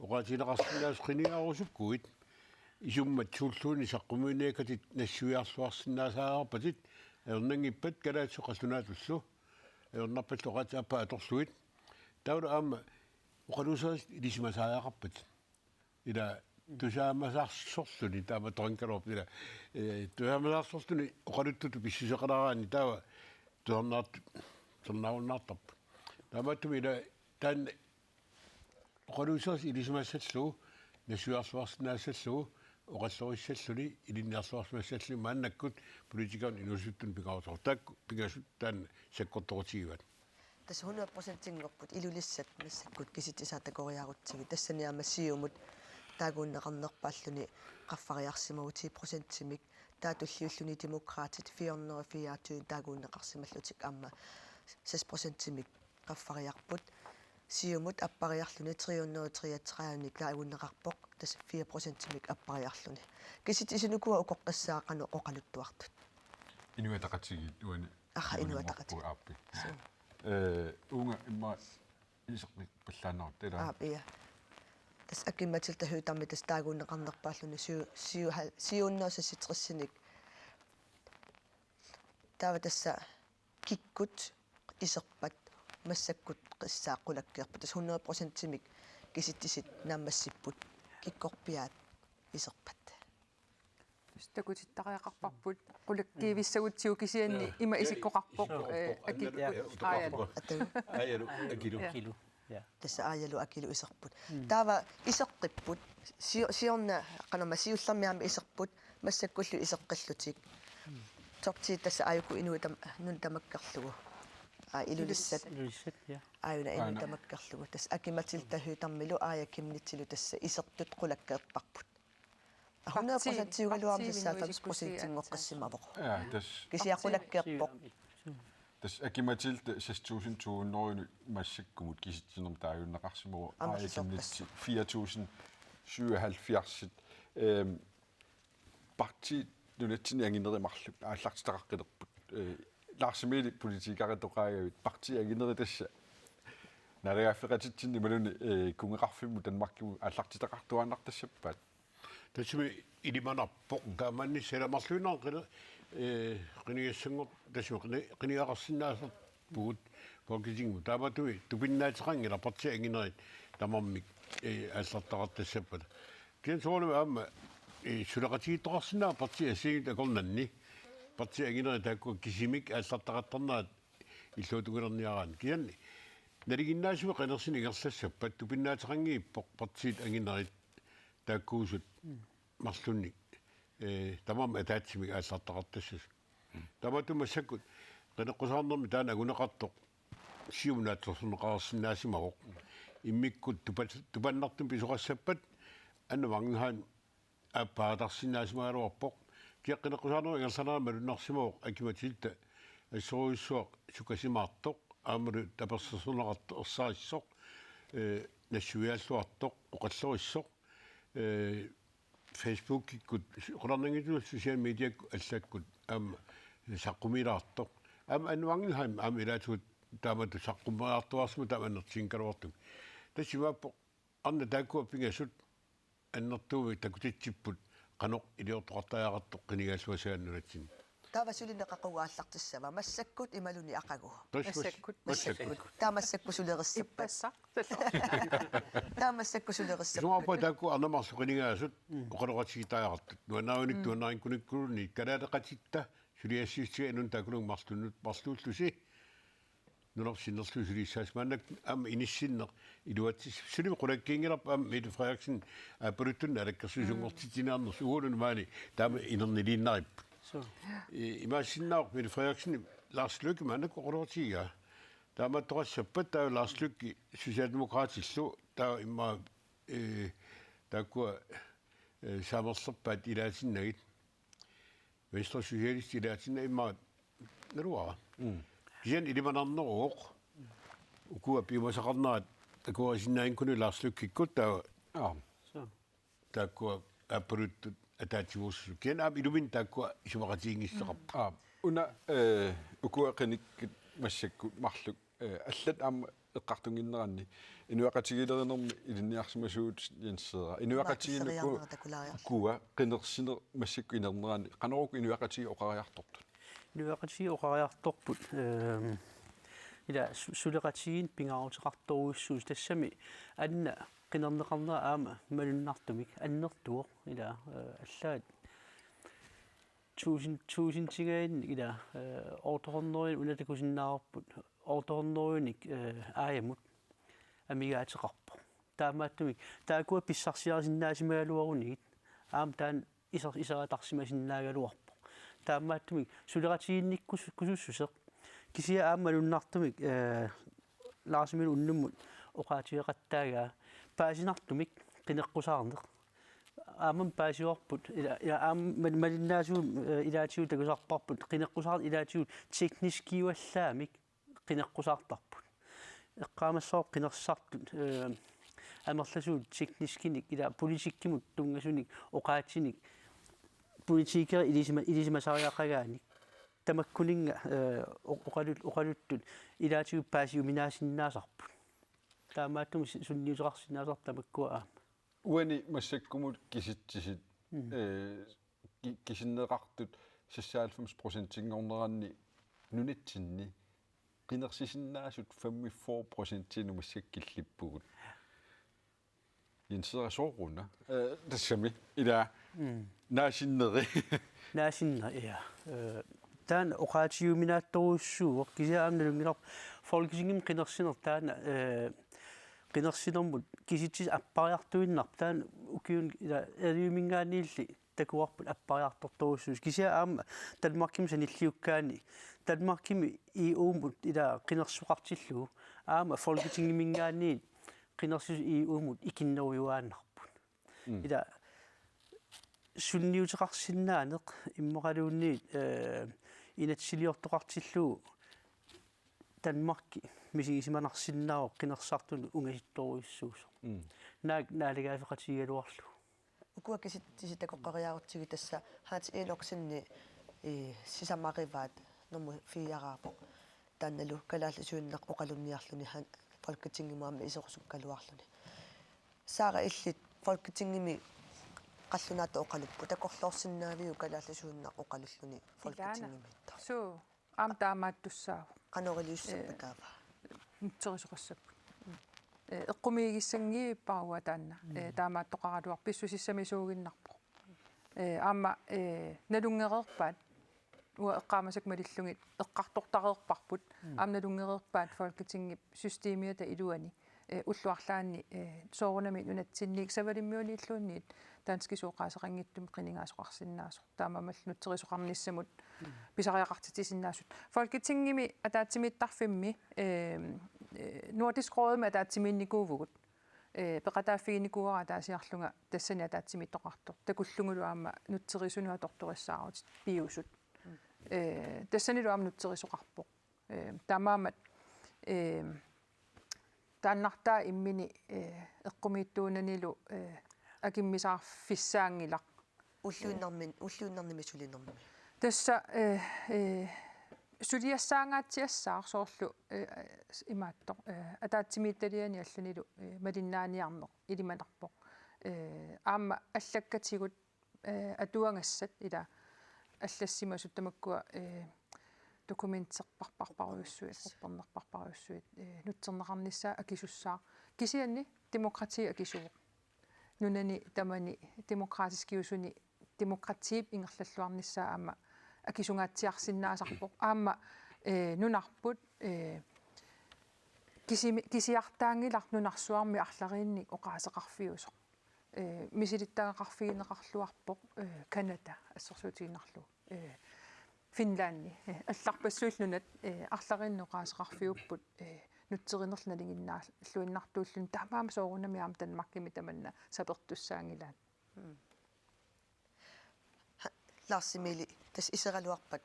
oqaatileqarsinnaas qiniaarusukkuit isummat suulluuni saqqumuineekatit nassuiarluarsinnaasaaarpatit ernangippat kalaatsoqallunaatullu ernarpat oqaataappa atorluit taula oqaluusaas ilisimasaajaqarpat ila tusaamasaarsorluni taama torankalorp ila tusaamasaarsorluni oqaluttutu pissuseqalaraani taava tornaunnaartarp taamattumi ila taan oqaluusaas ilisimassallu nassuiarluarsinnaassallu oqallorissallu ilinniarluarsimassallu maannakkut politikaun inusuttun piqarutor taakku pingasut taan sakkortorutigivat tas 100% ingorput ilulissat massakkut kisitisaattakoriarutsigi tassaniamassiumut taaguunneqarnerpaalluni qaffariarsimagu 10%-imik taatulliulluni demokraatit 404 taaguunneqarsimallutik aamma 6%-imik qaffariarput siumut appariarluni 333 taagunneqarpoq tas 4%-imik appariarluni kisit isunukua ukoqqissaaqanu oqaluttuartut inuataqatigiit uani inuataqati unga imma iseqnik pallaannerut tala ia tas akimmatilta huutarmi tas taagunneqarnerpaalluni siunnersassitrissinik taava tassa kikkut iserpat massakkut qissaaqqulakkiarpa tas 100%-imik kisittisit naammassipput kikkorpiaat iserpat takutittariaqarparput qulakkiivissagutigu kisianni ima isikkoqarpoq aayalu akilu tassa aayalu akilu iserput taava iseqqipput siorna qanama siullarmiaami iserput massakkullu iseqqallutik torti tassa aayuku inuitam nun tamakkerlugu ilulissat aayuna inu tamakkerlugu tas akimatilta huutarmilu aaya kimnitsilu tassa isertut qulakkeerparput 100% tiugaluarmissaa 5% ingоqqissimavoq tas kisiaqulakkeerpoq tas akimatilta 6200 massakkumut kisitsinum taajunneqarsimugu aaya kimnitsi 4077 parti nunatsini anginerimarlu aallartitaqaqqilerput laarsimiili politiikaritоqaagavit parti angineri tassa nariaffeqatitsinni maluni kungeqarfimmu tanmarkimu aallartitaqartuaannartassappaat tassumi ilimanarpoq taamanni selamarluinaaqila qiniassangor tassumi qiniaqarsinnaasarpugut folketingu taamatumi tupinnaatiqangila parti anginerit tamarmik aallartaqartassappat kian soornama aamma suleqatigiittoqarsinnaa parti assiigit akornanni parti angineri taakku kisimik aallartaqartarnaat illuutugulerniaraan kianni naliginnaasumi qanersini ingerlassappat tupinnaatiqangiippoq partiit anginerit taakkuusut marlunni tamam ataatsimik aallartaqartassas tamatummassakut qaneqqusаарnermi taana aguneqartoq siumnaattorsuneqarsinnaasimaroq immikkut tupannartum pisuqassappat Anna Wangenheim appaaqatarsinnaasimaluarpoq kiaqqeneqqusаарnermi ingersanaa malunnarsimaroq akimatilta assoruissuaq sukasimaartoq aamalu tapersersuneqarto ersaarissoq nassuiaalluartoq oqallorissoq Facebook kut qolarnangitu social media allakkut саққумилаартоқ ануангилхайм илаатуут таамату саққумаартуарсму тааманнертиинкалуартуг тассимааппо арна тааккуа пингасут аннертууми такутитсиппут qanoq iliortoqartaajarartoq qinigaasuasaanulatsin таавасулинеқақугааллартиссава массаккут ималуни ақагу массаккут таамассаккусулерissappat таамассаккусулерissappat суапа таакку арнамарсу qinigaasut oqaloqatigitaajartut nuanaarunik tuanaarinkunikkuluni kalaaleqatitta suliassiissiga inun taakulung marluullusi nulersinnerlusuliissaas maannak am inissinneq iluatsis sulim qulakkiingilarp am Mette Frederiksen apaluttunna alakkersusungortitinaarners uulun maani taama inerniliinnaripput imaasinnaaq Mette Frederiksen Lars Løkke maannak oqolortiga taama toqassappat taa Lars Løkke socialdemokratillu taa imma taakkua saamerlerpaat ilaatinnagit Venstre Socialist ilaatinna imma naluara Kisen ilimanarneruoq ukua piumasaqarnaat takuasinnaainkunu Lars Løkke taakkua appaluttu ataativuussu kien aam ilumin taakkua isumaqatiingisseqarpa una ukua qinikki massakku marluk allat aam eqqartunginneranni inuaqatigilerenermi ilinniarsimasuut Jensseera inuaqatiginukku ukua qinersiner massakku inernerani qanoruk inuaqatigi oqariartortut Nuaqati oqariartorput ila suleqatigin pingaarutiqartoruissuus tassami anna qinerneqarnera aama malunnartumik annertuoq ila allaat tuusintigain ila ortornerun unatakusinnaarupput ortornerunik aayamut amigaatiqarpo taamaattumik taakua pissarsiarisinnaasimaaluarunigit aam taan iseratarsimasinnaaгаluarpo таамааттумик сулератигинниккусусусеқ кисиа аамалуннартумик лаасимил уннуммут оқаатиеқаттаагаа паасинартумик қинеққусаарнеқ аамам паасиорпут ила аам малиннаасуу илаатиу такусарпарпут қинеққусаар илаатиу технискиуаллаамик қинеққусаартарпут эққаамассоор қинерсартут амерласуу технискиник ила политиккимут тунгасуник оқаатиник политикер илисимасариақагаани тамаккунинга оқалуттут илаатигу паасиуминаасиннаасарпут таамааттум сунниусеқарсинаасар тамаккуа аама уани массаккумут киситсисит кисиннеқартут 96% ингорнеранни нунитсинни qinnersisиннаасут 54% нумассаккиллиппугут Jensseera sooruna tassami ila naasinneri ja taan oqaatiuminaattoruissuuq kisiaamnalungilar folketingim qinnersiner taana qinnersinermut kisitsis appariartuinnar taan ukiun ila aliumingaaniilli takuarput appariartortoruissuus kisiaama Danmarkim sanilliukkaani Danmarkimi iuumut ila qinnersuqartillu aama folketingimingaaniit qinnersis iuumut ikinnerujuaannarput ila sunniuteqarsinnaaneq immoqaluunniit inatsiliortoqartillu Danmarki misigisimанарсиннааро qinnersartunu ungasittoruissuus naalagaafeqatigaluarlu ukua kisittakоqqariaarutсиги тасса хаати элоксинни сисамариваат норму фиярааpo таанналу калааллисуиннеқ оқалунниарлуни хан folketingimaamme iserusukkaluarluni saara illit folketingimi qallunaata oqaluppu takorloorsinnaaviju kalaallasuunna oqalulluni folketingimitta so am taamaattussaa qanoriliussapataava nutserisuqassappu eqqumiigissangii parua taanna taamaattoqaraluar pissusissamisuuginnarpo aama nalungereerpaat ua eqqaamasak malillungit eqqartortareerparput aamnalungereerpaat folketingip systemiata iluani уллуарлаани соорунами нунатсинник савалиммиуниллуунниит таански сооqaaseqanngittum qiningaasoqarsinnaasor таамамаллнутсерисоqarnissamut писариақартитисиннаасут folketingimi атаатсимиттарфимми Nordisk Råd med атаатсимиинникуувгут пеқатааффигиникуара таасиарлунга тассани атаатсимиттоқартор такуллунгулуаама нутсерисунуа торториссаарут пиусут тассанилу аама нутсерисоқарпоқ таамаамат тааннартаа иммини эққумииттуунанилу акиммисаарфиссаангилақ уллуиннэрми сулиннэрми Tässä suliassaangaatiassaar soorlu imaatto ataatsimiittaliani allunilu malinnaaniarneq ilimanarpoq aamma allakkatigut atuangassat ila аллассимасут тамаккуа документсерпарпарпаруйуссуит орпернерпарпаруйуссуит нутсернеқарниссаа акисуссаа кисианни демократия акисугу нунани тамани демократискиусуни демократиип ингерллаллуарниссаа аама акисунгаатсиарсиннаасарпоқ аама нунарпут кисиартаангилар нунарсуарми арлариинник оқаасеқарфиусоқ мисилиттагақарфигинеқарлуарпоқ Канада ассерсуутигиннарлу Финланди алларпассуиллунат арлариннеқаасеқарфиуппут нутсеринерлналингиннаа луиннартууллун таамаама соорунами аама танмаккими таманна сапертуссаангилаат ларсимили тас исералуарпат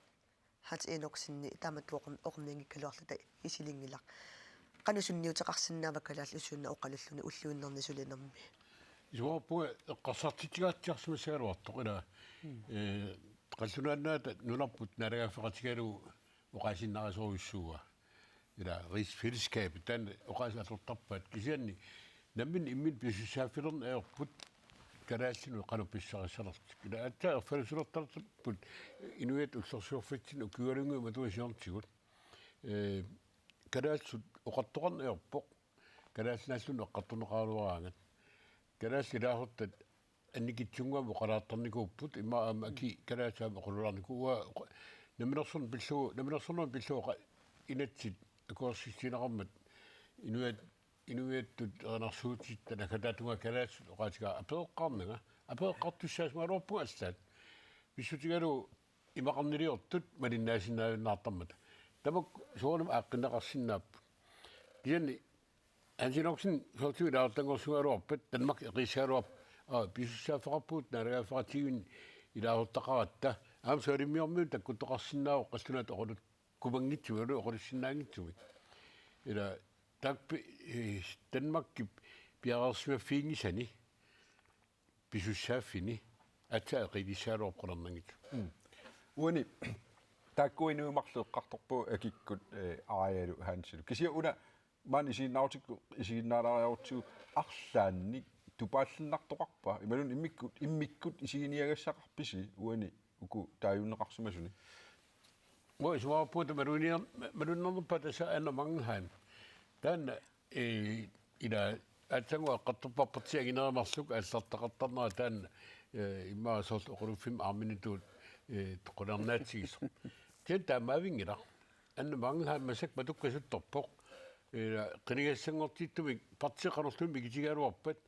хат эноксинни тааматтуоқом оқумнингиккалуарлута исилингилар канусунниутеқарсинааваккалаал усуунна оқалуллуни уллуиннерни сулинерми исуарпуа эққарсартитигаатсиарсимасааруартоқ ила qallunaannaata nunarput nalagaafeqatigalu oqaasinnarasuuissuuga ila rigsfællesskabet tan oqaasallertarpaat kisianni nammin immin pissussaafilern aerput kalaallinu qanupissarissalert ila attaa erfalusulertarput inuit ullersuorfitsin ukiualungu matuisiortigut kalaalsut oqartoqarn aerpoq kalaalnaallun eqqartuneqaaluaraangat kalaallilaahortat анникитсунгуам оқалаартарникууппут имма аки калаасаам оқулуларникуа наминерсорнун пиллуоқа инатсит акуарсиссинеқармат инуяттут ернарсуутит танакатаатунга калаассут оқаатига апеэққарнага апеэққартуссаасмаалуарпу аллаат писсутигалу имақарнилиортут малиннаасиннаавиннаартармата тамак соонам ааққинеқарсиннааппут кианни ансиноксин сортуилаартангорсугалуарпат танмак эқиссаалуарп писсаафақарпуут налагафаратигин илаахуттақаратта аам соолиммиормиу таккуттоқарсинаау қассунат оқулут кумангитсугалу оқулуссинаангитсуми ила такпи танмакки пиарерсимаффиингисани писсааффини атаа қилиссаалуорқулернангит уани таккуинуумарлеэққарторпу акиккут ааялу хаансилу кисиа уна маани сииннаутикку исигиннаалариаутсу арлаанник тупааллиннартоқарпа ималун иммиккут исигиниагассақарписи уани уку тааюннеқарсимасуни Moi suappuuta malunnernerpa tasa anna Mangenheim taanna ila atangua qattupparpartiagineermarsuk аллартақартарнера таанна имма соорл оқулуффим арминитуут тоқулернаатсигисо тен таамаавингила анна Mangenheim масак матуккасутторпоқ ила қинигассангортиттумик партиқарнерлун мигитигаалуарпат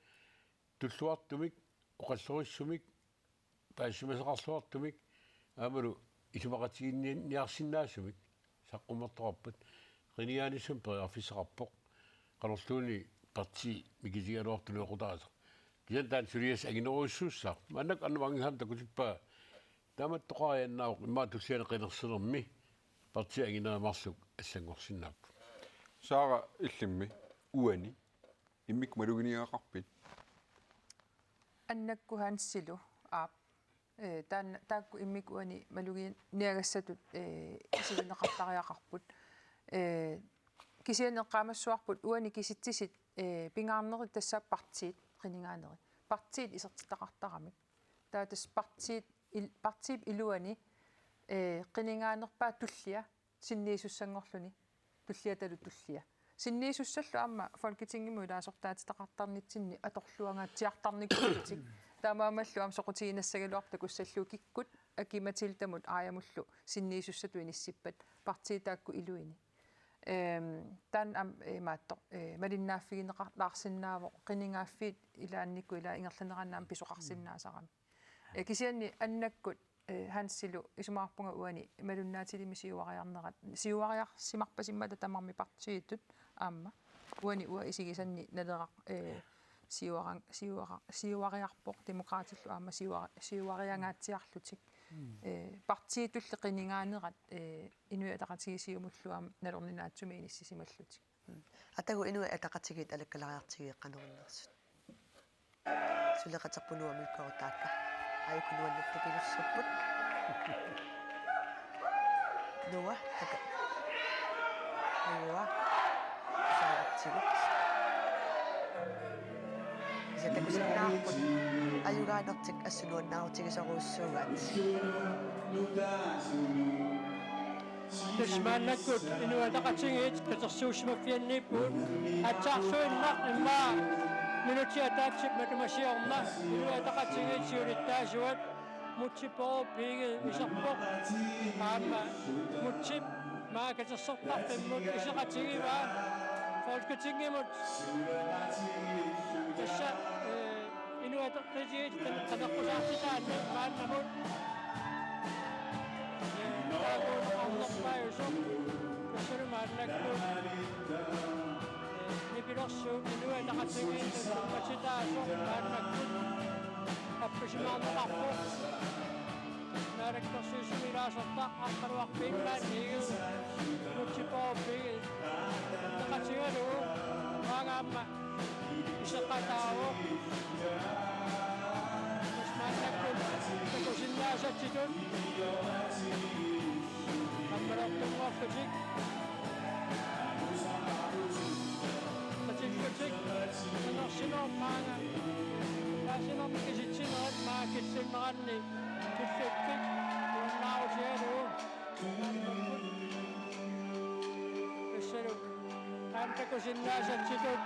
туллуартумик оқаллориссумик паасимасеқарлуартумик аамалу исумақатигинниарсиннаасумик саққумертораппат риниаанисум периарфисеқарпоқ қалерлууни парти мигитигалуартулеоқутааса киан таан сулиас агинеруиссууссаа маннак аннамангихан такутиппа тааматтоқарианнаақ имма туссиане қинерсилерми парти агинерамарлук аллангорсиннааппу саара иллимми уани иммик малугиниаақарпит аннаккуhaansилу аап таакку иммикуани малуги ниагассатут исигинеқартариақарпут кисианеққамассуарпут уани киситсисит пингаарнери тассаа партиит қинингаанери партиит исертитақартарамик таатас партиит илуани қинингаанерпаа туллиа синниисуссангорлуни туллиаталу туллиа синниисуссаллу аама folketingimmu илаасортаатитақартарнитсинни аторлуангаатсиартарникуутик таамаамаллу аам соқутигинассагалуарта куссаллуу киккут акиматилтамут аямуллу синниисуссату иниссиппат партиитаакку илуини таан ам маатто малиннааффигинеқарлаарсиннаавоқ қинingaaффиит илаанникку ила ингерланераннаам писоқарсиннаасарами кисианни аннаккут хансилу исумаарпунга уани малуннаатилими сиуариарсимарпасиммата тамарми партиитут аама уани уа исигисанни налерақ сиуариарпоқ демократиллу аама сиуариангаатсиарлутик партиитулле қинингаанерат инуятақатигисиумуллуам налорнинаатсуми иниссисималлутик атагу инуа атақатигит алаккалариартиги қанеруннерсут сулеқатерпунуа милкорутаакка айкунуаннатту пилуссаппут Nuwa taka. Nuwa. Saatsigit. Sieltä kun se naaput ajugaanartik assunuannaarutikisarussuugaat. Tasmanakut inuataqatingit qatersuusimaffianniippuut atsaarsuinnaq immaa minutiataatsit matamasiorna inuataqatingit siulittaasuat mutsipoo piigi isarpoq aamma mutsip maa qatersortarpimmut isaqatigivaa folketingimut tassa inuataqatigit qanerqusaartitaanna maannamut Nipilorsu inua taqatingit matitaaso maannakku appisimaarneqarpu naaraktorsuusumilaasarta aqqaluarpiimmaan niigu mutsipoorpigi taqatigalugu maagaamma iseqqataavu maannakku takusinnaasatitut ammarortummuarlutik tatikkutik anersinormaanga taasinormikisitsineret maa killimmeranni tulluttik uunnaarutialuu issaluk taantakusinnaasatitut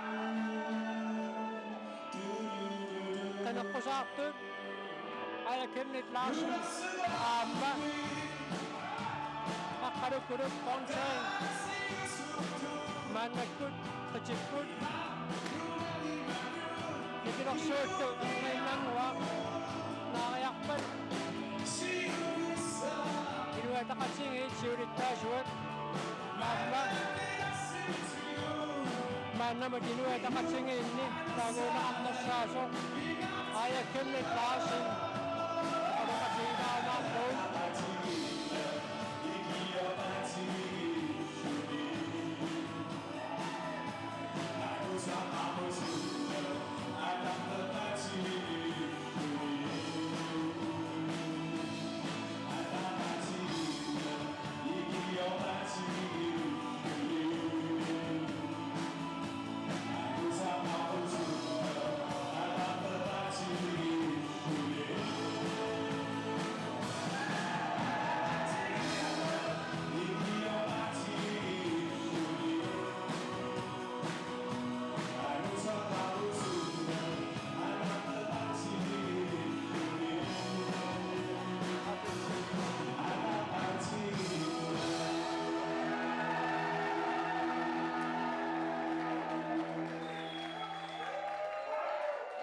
taneqqusaartut alakimnit laarsu aamma aqqalukkuluk qonseen maannakkut tajikkut nikilorsuuttu erngiinnangua naariarpat inuataqatingit siulittaasuat aamma maannamut inuataqatingiinni taaguunaqarnassaaso ayakimnit laarsin alaqatiinaanaarluut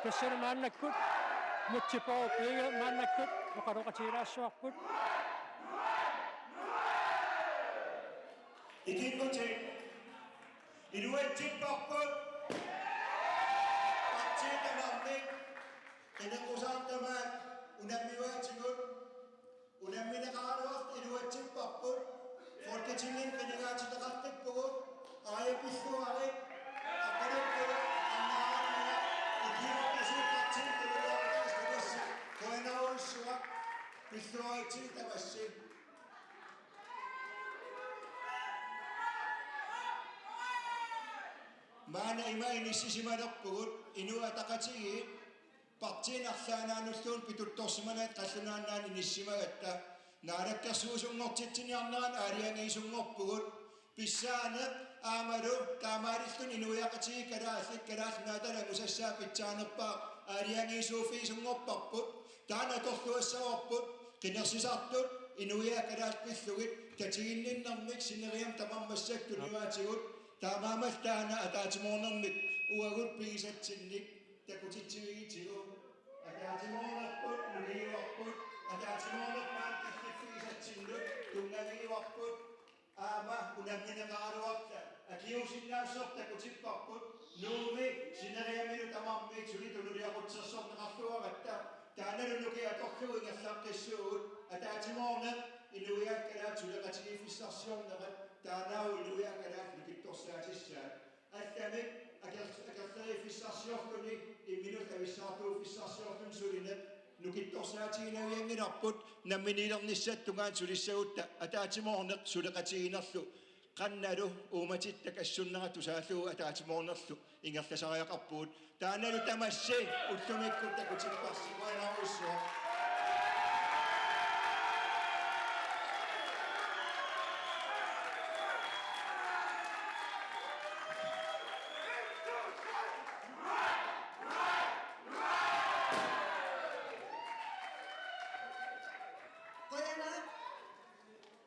Tassana maannakkut mutsipoo piiga maannakkut oqaroqatilaassuarput ikingutik inuatsikparput partiitamarnik qinaqqusaartamaat unammiuaatigut unammineqaaruart inuatsikparput folketingin qinigaatitaqartikpugut aayapilluarit aqalukku Pissuaiti tavassi. Maana ima inissisimanerpugut inuataqatigi partiinarlaanaanulluun pituttorsimaneet qallunaannaan inissimagatta naanakkersuusungortitsiniarneraan aaliangiisungorpugut pissaane aamalu taamaalillun inuiaqatigi kalaallik kalaalnaatalangussassaa pitsaanerpaa aaliangiisuufiisungorparput taana torluassavorput qinersisartut inuiakalaallpillugit katiginninnarmik sineriam tamammassaktu nivaatigut taamaamal taana ataatimoornermik uagut pigisatsinnik takutitsigiitigu ataatimoornerput nugiivarput ataatimoornerpaat killiffigisatsinnut tungagiivarput aama unammineqaaluarta akiusinnaasorta kutipparput nuumi sineriamilu tamarmik sulitunuliaqutsersorneqarluagatta taanalunnuki atorluingerlaqqissuut ataatimoornet inuiakkalaat suleqatigifissarsiorneqat taanau inuiakkalaat likittorsaatissaan allamik akerlerifissarsiorluni imminut avissartuuffissarsiorlun sulinet nukittorsaatiinavyanginerput namminilernissattungaan sulissautta ataatimoorneq suleqatiginerlu qannalu uumatittak assunnera tusaallu ataatimoornerlu ingerlasariaqarpuut taanalu tamassi ullumikku takutipparsiquanarussua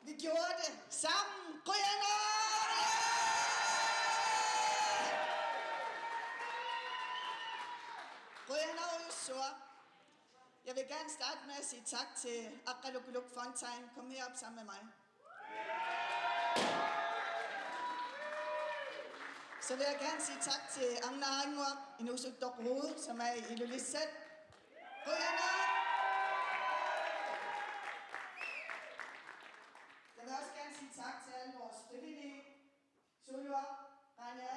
Vi gjorde det sammen. Grønner! Grønner Øsur. Jeg vil gerne starte med at sige tak til Aqalukuluq Fontein. Kom herop sammen med mig. Så vil jeg gerne sige tak til Agna Angwar, Inusuk Rode, som er i Ilulissat. Grønner! Jeg vil også gerne sige tak til alle vores frivillige. Solua, Rania.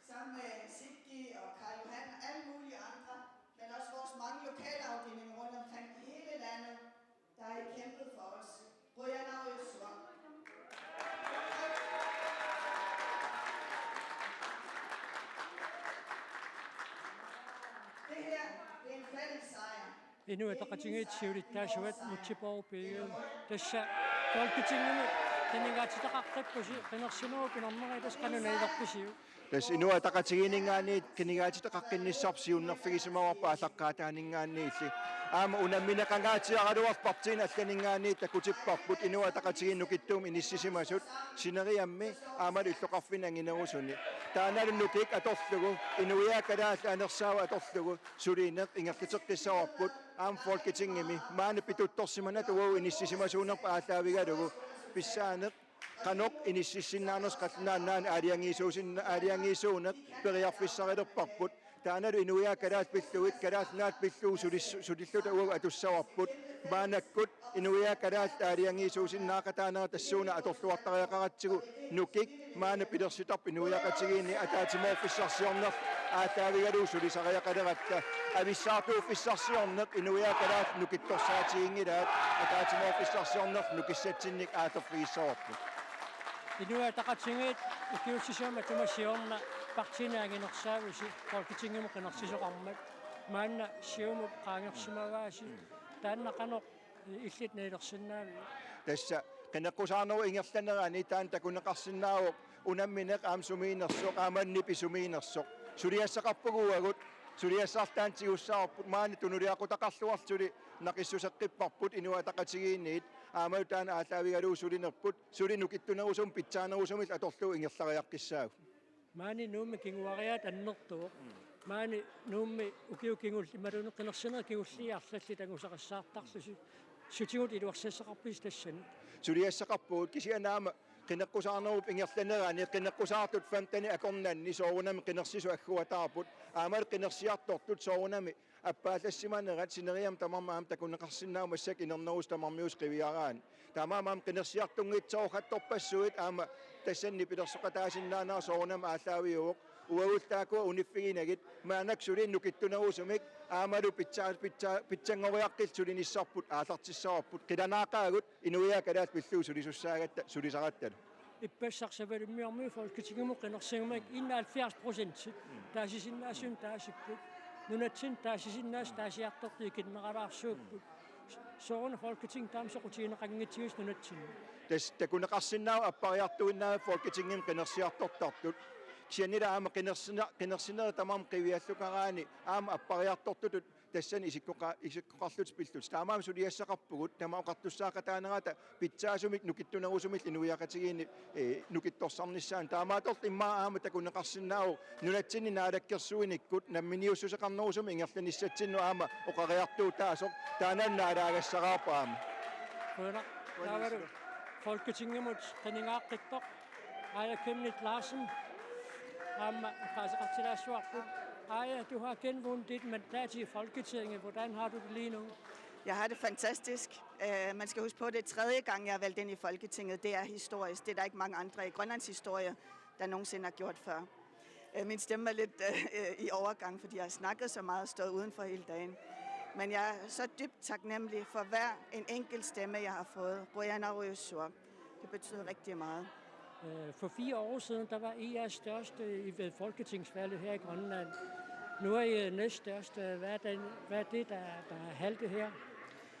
Sammen med Siggi og Karl Johan og alle mulige andre, men også vores mange lokalafdelinger rundt omkring i hele landet, der har kæmpet for os. Røyana og Øsur. Det her, det er en fælles sejr. Inuit Aqatigiit taasuat mutsiporupigium tassa folketinget kaningaatsitaqartappusi qinersinugu pinermeri tasqanunailerpisiu Tas inua taqatiginingaani kinigaatitaqaqqinissarsiunnerfigisimawarpa allaqqaataaningaanniilli aama unamminaqangaatiaraluarpartiin allaningaani takutipparput inua taqatiginnukittuum inissisimasut sineriammi aamal ulloqarfinanginerusuni taanalunukik atorlugu inuiaakalaalla anersaava atorlugu suliineq ingerliteqqissararput aam folketingimi maana pituttorsimanat uau inissisimasууnerpa aallaavigalugu pissaaneq qanoq inississinnaarners qallunaannaani aaliangiisuuneq periarfissarilerparput taanalu inuiaakalaat pilluit kalaalnaat pilluu sulilluta uau atussararput maanakkut inuiaakalaat aaliangiisuusinnaaqataanera tassuuna atorluartariaqaratsigu nukik maana pilersitarp inuiaqatigiinni ataatimorfissarsiorner aataavigaluu sulisariaqaleratta avissaartuuffissarsiorneq inuiaakalaat nukittorsaatigingilaat ataatimorfissarsiorner nukissatsinnik aaterfigissarorput Inuit Aqatigiit ukiussisuama tumassiorna partinaanginersaavusi folketingimu qinersisoqarmat maanna siumu qaangersimagaasi taannaqanoq illit nailersinnaavi tassa qinaqqusaarneru ingerlaneraani taan takuneqarsinnaaruq unammineq aam sumiinersoq aamannipi sumiinersoq suliassaqarpuguagut suliassaartaantigussaarput maani tunuliaqutaqarluarsuli naqissuseqqipparput inua taqatigiinniit aamautaan aalaavigaluu sulinerput sulinukittunerusum pitsaanerusumil atorluu ingerlariaqqissaagu maani nuummi kinguariat annertuoq maani nuummi ukiukingul imalunu qinersinera kingulliarlalli tangusaqassaartarlusi sutigut iluarsassaqarpis tassani suliassaqarpuut kisianaama qinaqqusaarnerup ingerlaneraani qinaqqusaartut fantani akornanni soorunami qinersisu agguataarput aamal qinersiartortut soorunami appaallassimanerat sineriam tamarmaam takuneqarsinnaamassak inernerus tamarmius qiviaraan tamaamaam qinersiartungiitsoorhattorpassuit aama tassanni pilersoqataasinnaanaa soorunam aallaaviuuq uagullaakua uniffiginagit maanak sulin nukittunerusumik aamalu pitsangoriaqqil sulinissarput aallartissararput qilanaaqaagut inuiaakalaat pilluu sulisussaaгаtta sulisarattalu ippassarsavalummiarmuu folketingimu qinersigimak 71% taasisinnaassuun taasipput nunatsin taasisinnaas taasiartortiikit meqalaarsuupput sooruna folketing taamsoqutiineqanngitigus nunatsin tas takuneqarsinnaa appariartuinnaa folketingim qinersiartortartut kianila aama qinersinera tamam qiviallukaraani aama appariartortutut tassan isikkoqarlut pillut taamaam suliassaqarpugut tama oqartussaaqataanerata pitsaasumik nukittunerusumil inuiaqatigiinni nukittorsarnissaan taamaatorl immaa aama takuneqarsinnaau nunatsinni naalakkersuinikkut namminiussuseqarnerusum ingerlanissatsinnu aama oqariartuu taasoq taanannaalaagassaqaarpaama Navaru folketingemut qaningaaqqittaq Aaja Larsen amma qaasaqartilaassuarput Aaja, du har genvundet dit mandat i Folketinget. Hvordan har du det lige nu? Jeg har det fantastisk. Man skal huske på, at det er tredje gang, jeg er valgt ind i Folketinget. Det er historisk. Det er der ikke mange andre i Grønlands historie, der nogensinde har gjort før. Min stemme er lidt i overgang, fordi jeg har snakket så meget og stået udenfor hele dagen. Men jeg er så dybt taknemmelig for hver en enkelt stemme, jeg har fået. Qujanaquyussuaq. Det betyder rigtig meget. For 4 år siden, der var I jeres største i folketingsvalget her i Grønland. Nu er I næststørste. Hvad er det, der er haltet her?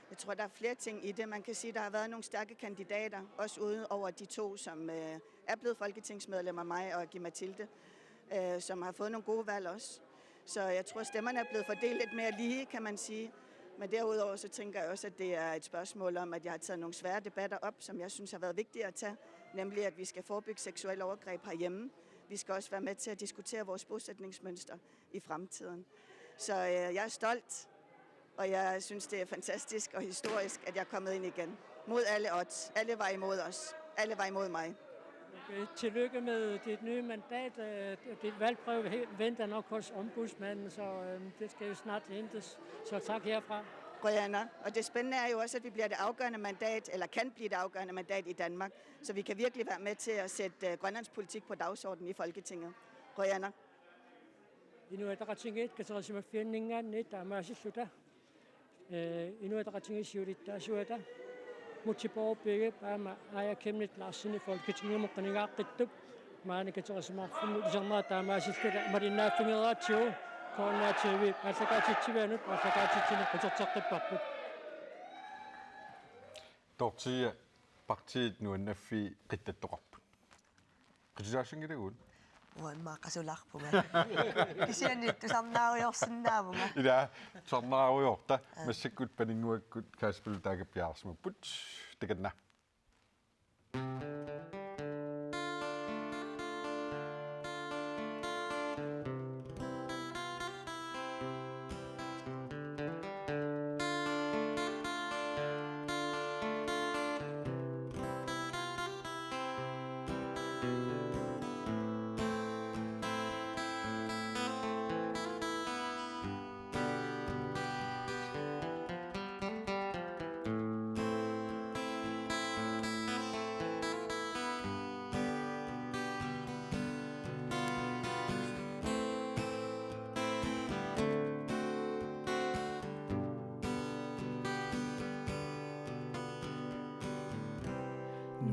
Jeg tror, der er flere ting i det. Man kan sige, at der har været nogle stærke kandidater, også uden over de 2, som er blevet folketingsmedlemmer, mig og Giv Mathilde, som har fået nogle gode valg også. Så jeg tror, stemmerne er blevet fordelt lidt mere lige, kan man sige. Men derudover så tænker jeg også, at det er et spørgsmål om, at jeg har taget nogle svære debatter op, som jeg synes har været vigtige at tage. Nemlig, at vi skal forebygge seksuelle overgreb herhjemme. Vi skal også være med til at diskutere vores bosætningsmønster i fremtiden. Så jeg er stolt, og jeg synes, det er fantastisk og historisk, at jeg er kommet ind igen. Mod alle odds. Alle var imod os. Alle var imod mig. Okay. Tillykke med dit nye mandat. Dit valgprøve venter nok hos ombudsmanden, så det skal jo snart hentes. Så tak herfra. Qujanaq. Og det spændende er jo også, at vi bliver det afgørende mandat, eller kan blive det afgørende mandat i Danmark. Så vi kan virkelig være med til at sætte Grønlands politik på dagsordenen i Folketinget. Qujanaq. Inuit Ataqatigiit kaserisimafianningaanni taamaasilluta. Inuit Ataqatigiit siulittaa mutipoorpige paama ajakemnit laarsini folketingimuqqanigaaqqittut maani kaserisimaarfummu isarnaa taamaasilluta marinnaaffingeraatiu koornaativi allakaatitsivianut allakaatitsini qaterteqqipparput. Tortia partiit nuannaffi qittattoqarput. Qitisaassingilaguun. Uan maaqasularpunga. Kisianni tusarnaariorsinnaavunga. Ila sarnaaruyorta massakkut paninguakkut kaaspulu taakappiaarsmupput takanna.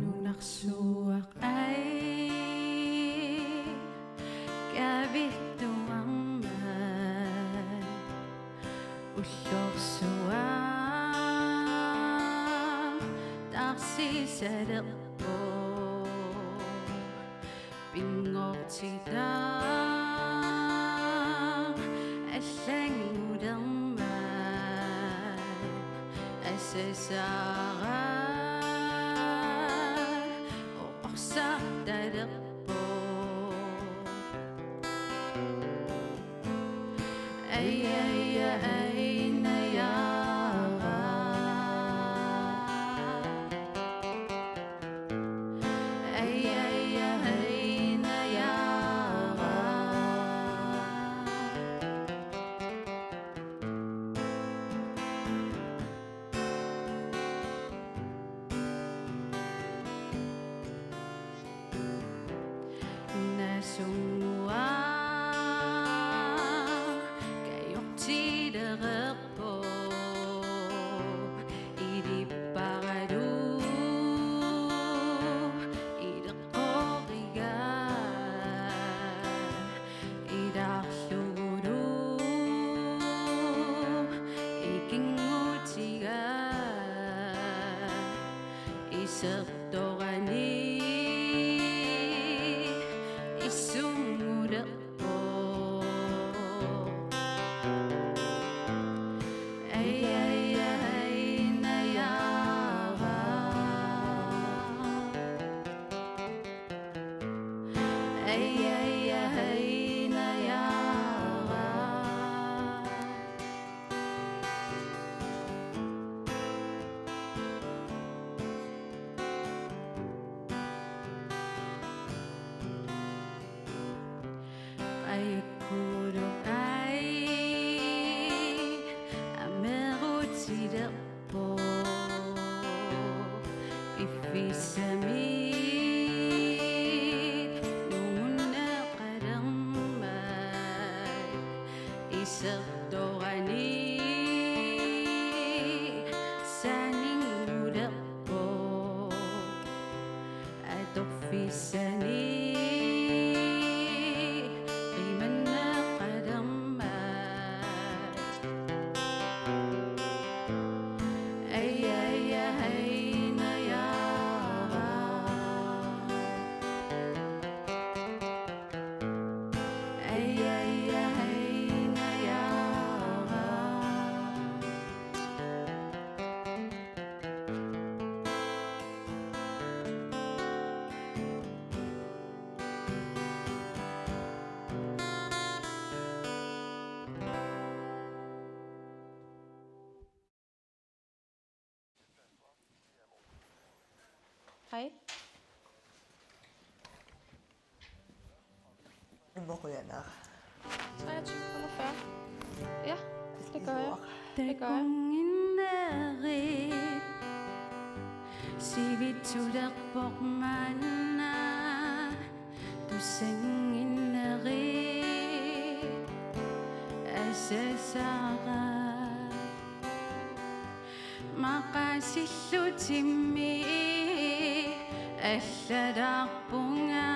Nunarsuaq ai kavittuarma ullorsuaq tarsisalerpo pingortita allangulerma assasara sartalerpo ay na yara ay na yara Nasungua kayoktiderpo idiparadu idaqoriga idarluguru ikingutiga isertorani isumulerpo ay na yara ay na yara ay kuro ay amerutider Samit nunguna qarammat isaqtorani saning nudaqpo atoqfisani qimanna qarammat ay hayna yara ay hayna yara Hej. Hvor ryger jeg nok? 23,45. Ja, det gør jeg. Det gør jeg. Sivitudak bokmana du sengineri asasara maqasillutimi alladaqpunga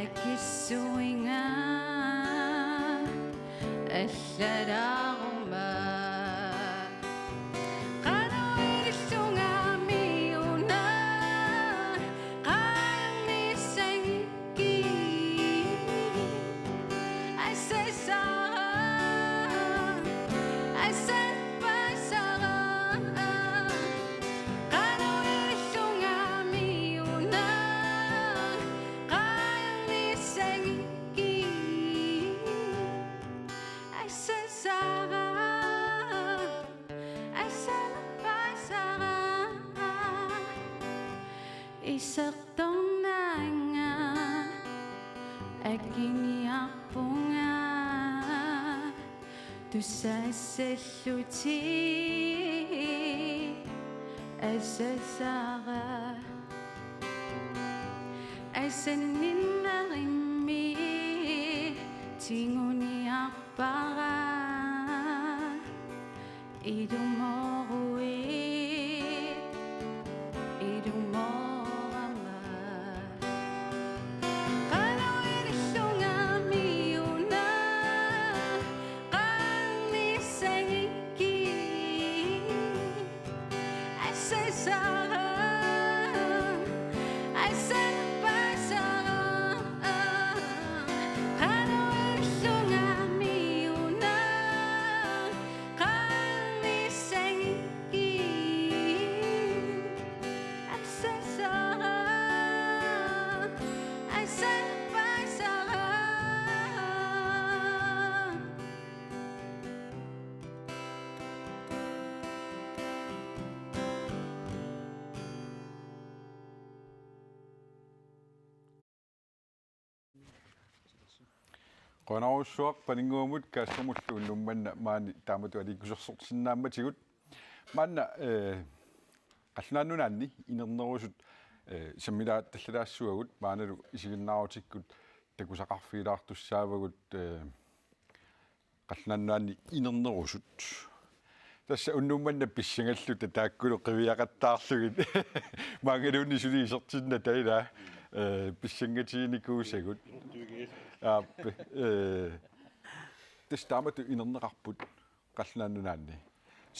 akissuinga alladaquma Isaqtornanga akiniaqpunga tusassalluti asasara asanninnarimmi tinguniarpara idumorui idumorama qaluinillunga miuna qallisangikki asasara asanpasara qaluinillunga miuna qallisangikki asasara asanpasara qonarussuaq paninguumut kaassumullu nummanna maani taamatu alikusersortinnaamatigut maanna qallunaannunaanni inernerusut sammilaat tallalaassуагут maanalu isiginnaarutikкут takusaqarfiilaartussaavagut qallunaannunaanni inernerusut tassa unnummanna pissangalluta taakkulu qiviaqattaarlugit maangaluunni suliisertinna taila pissangatiinikuusagut tas taamatu inerneqarput qallunaannunaanni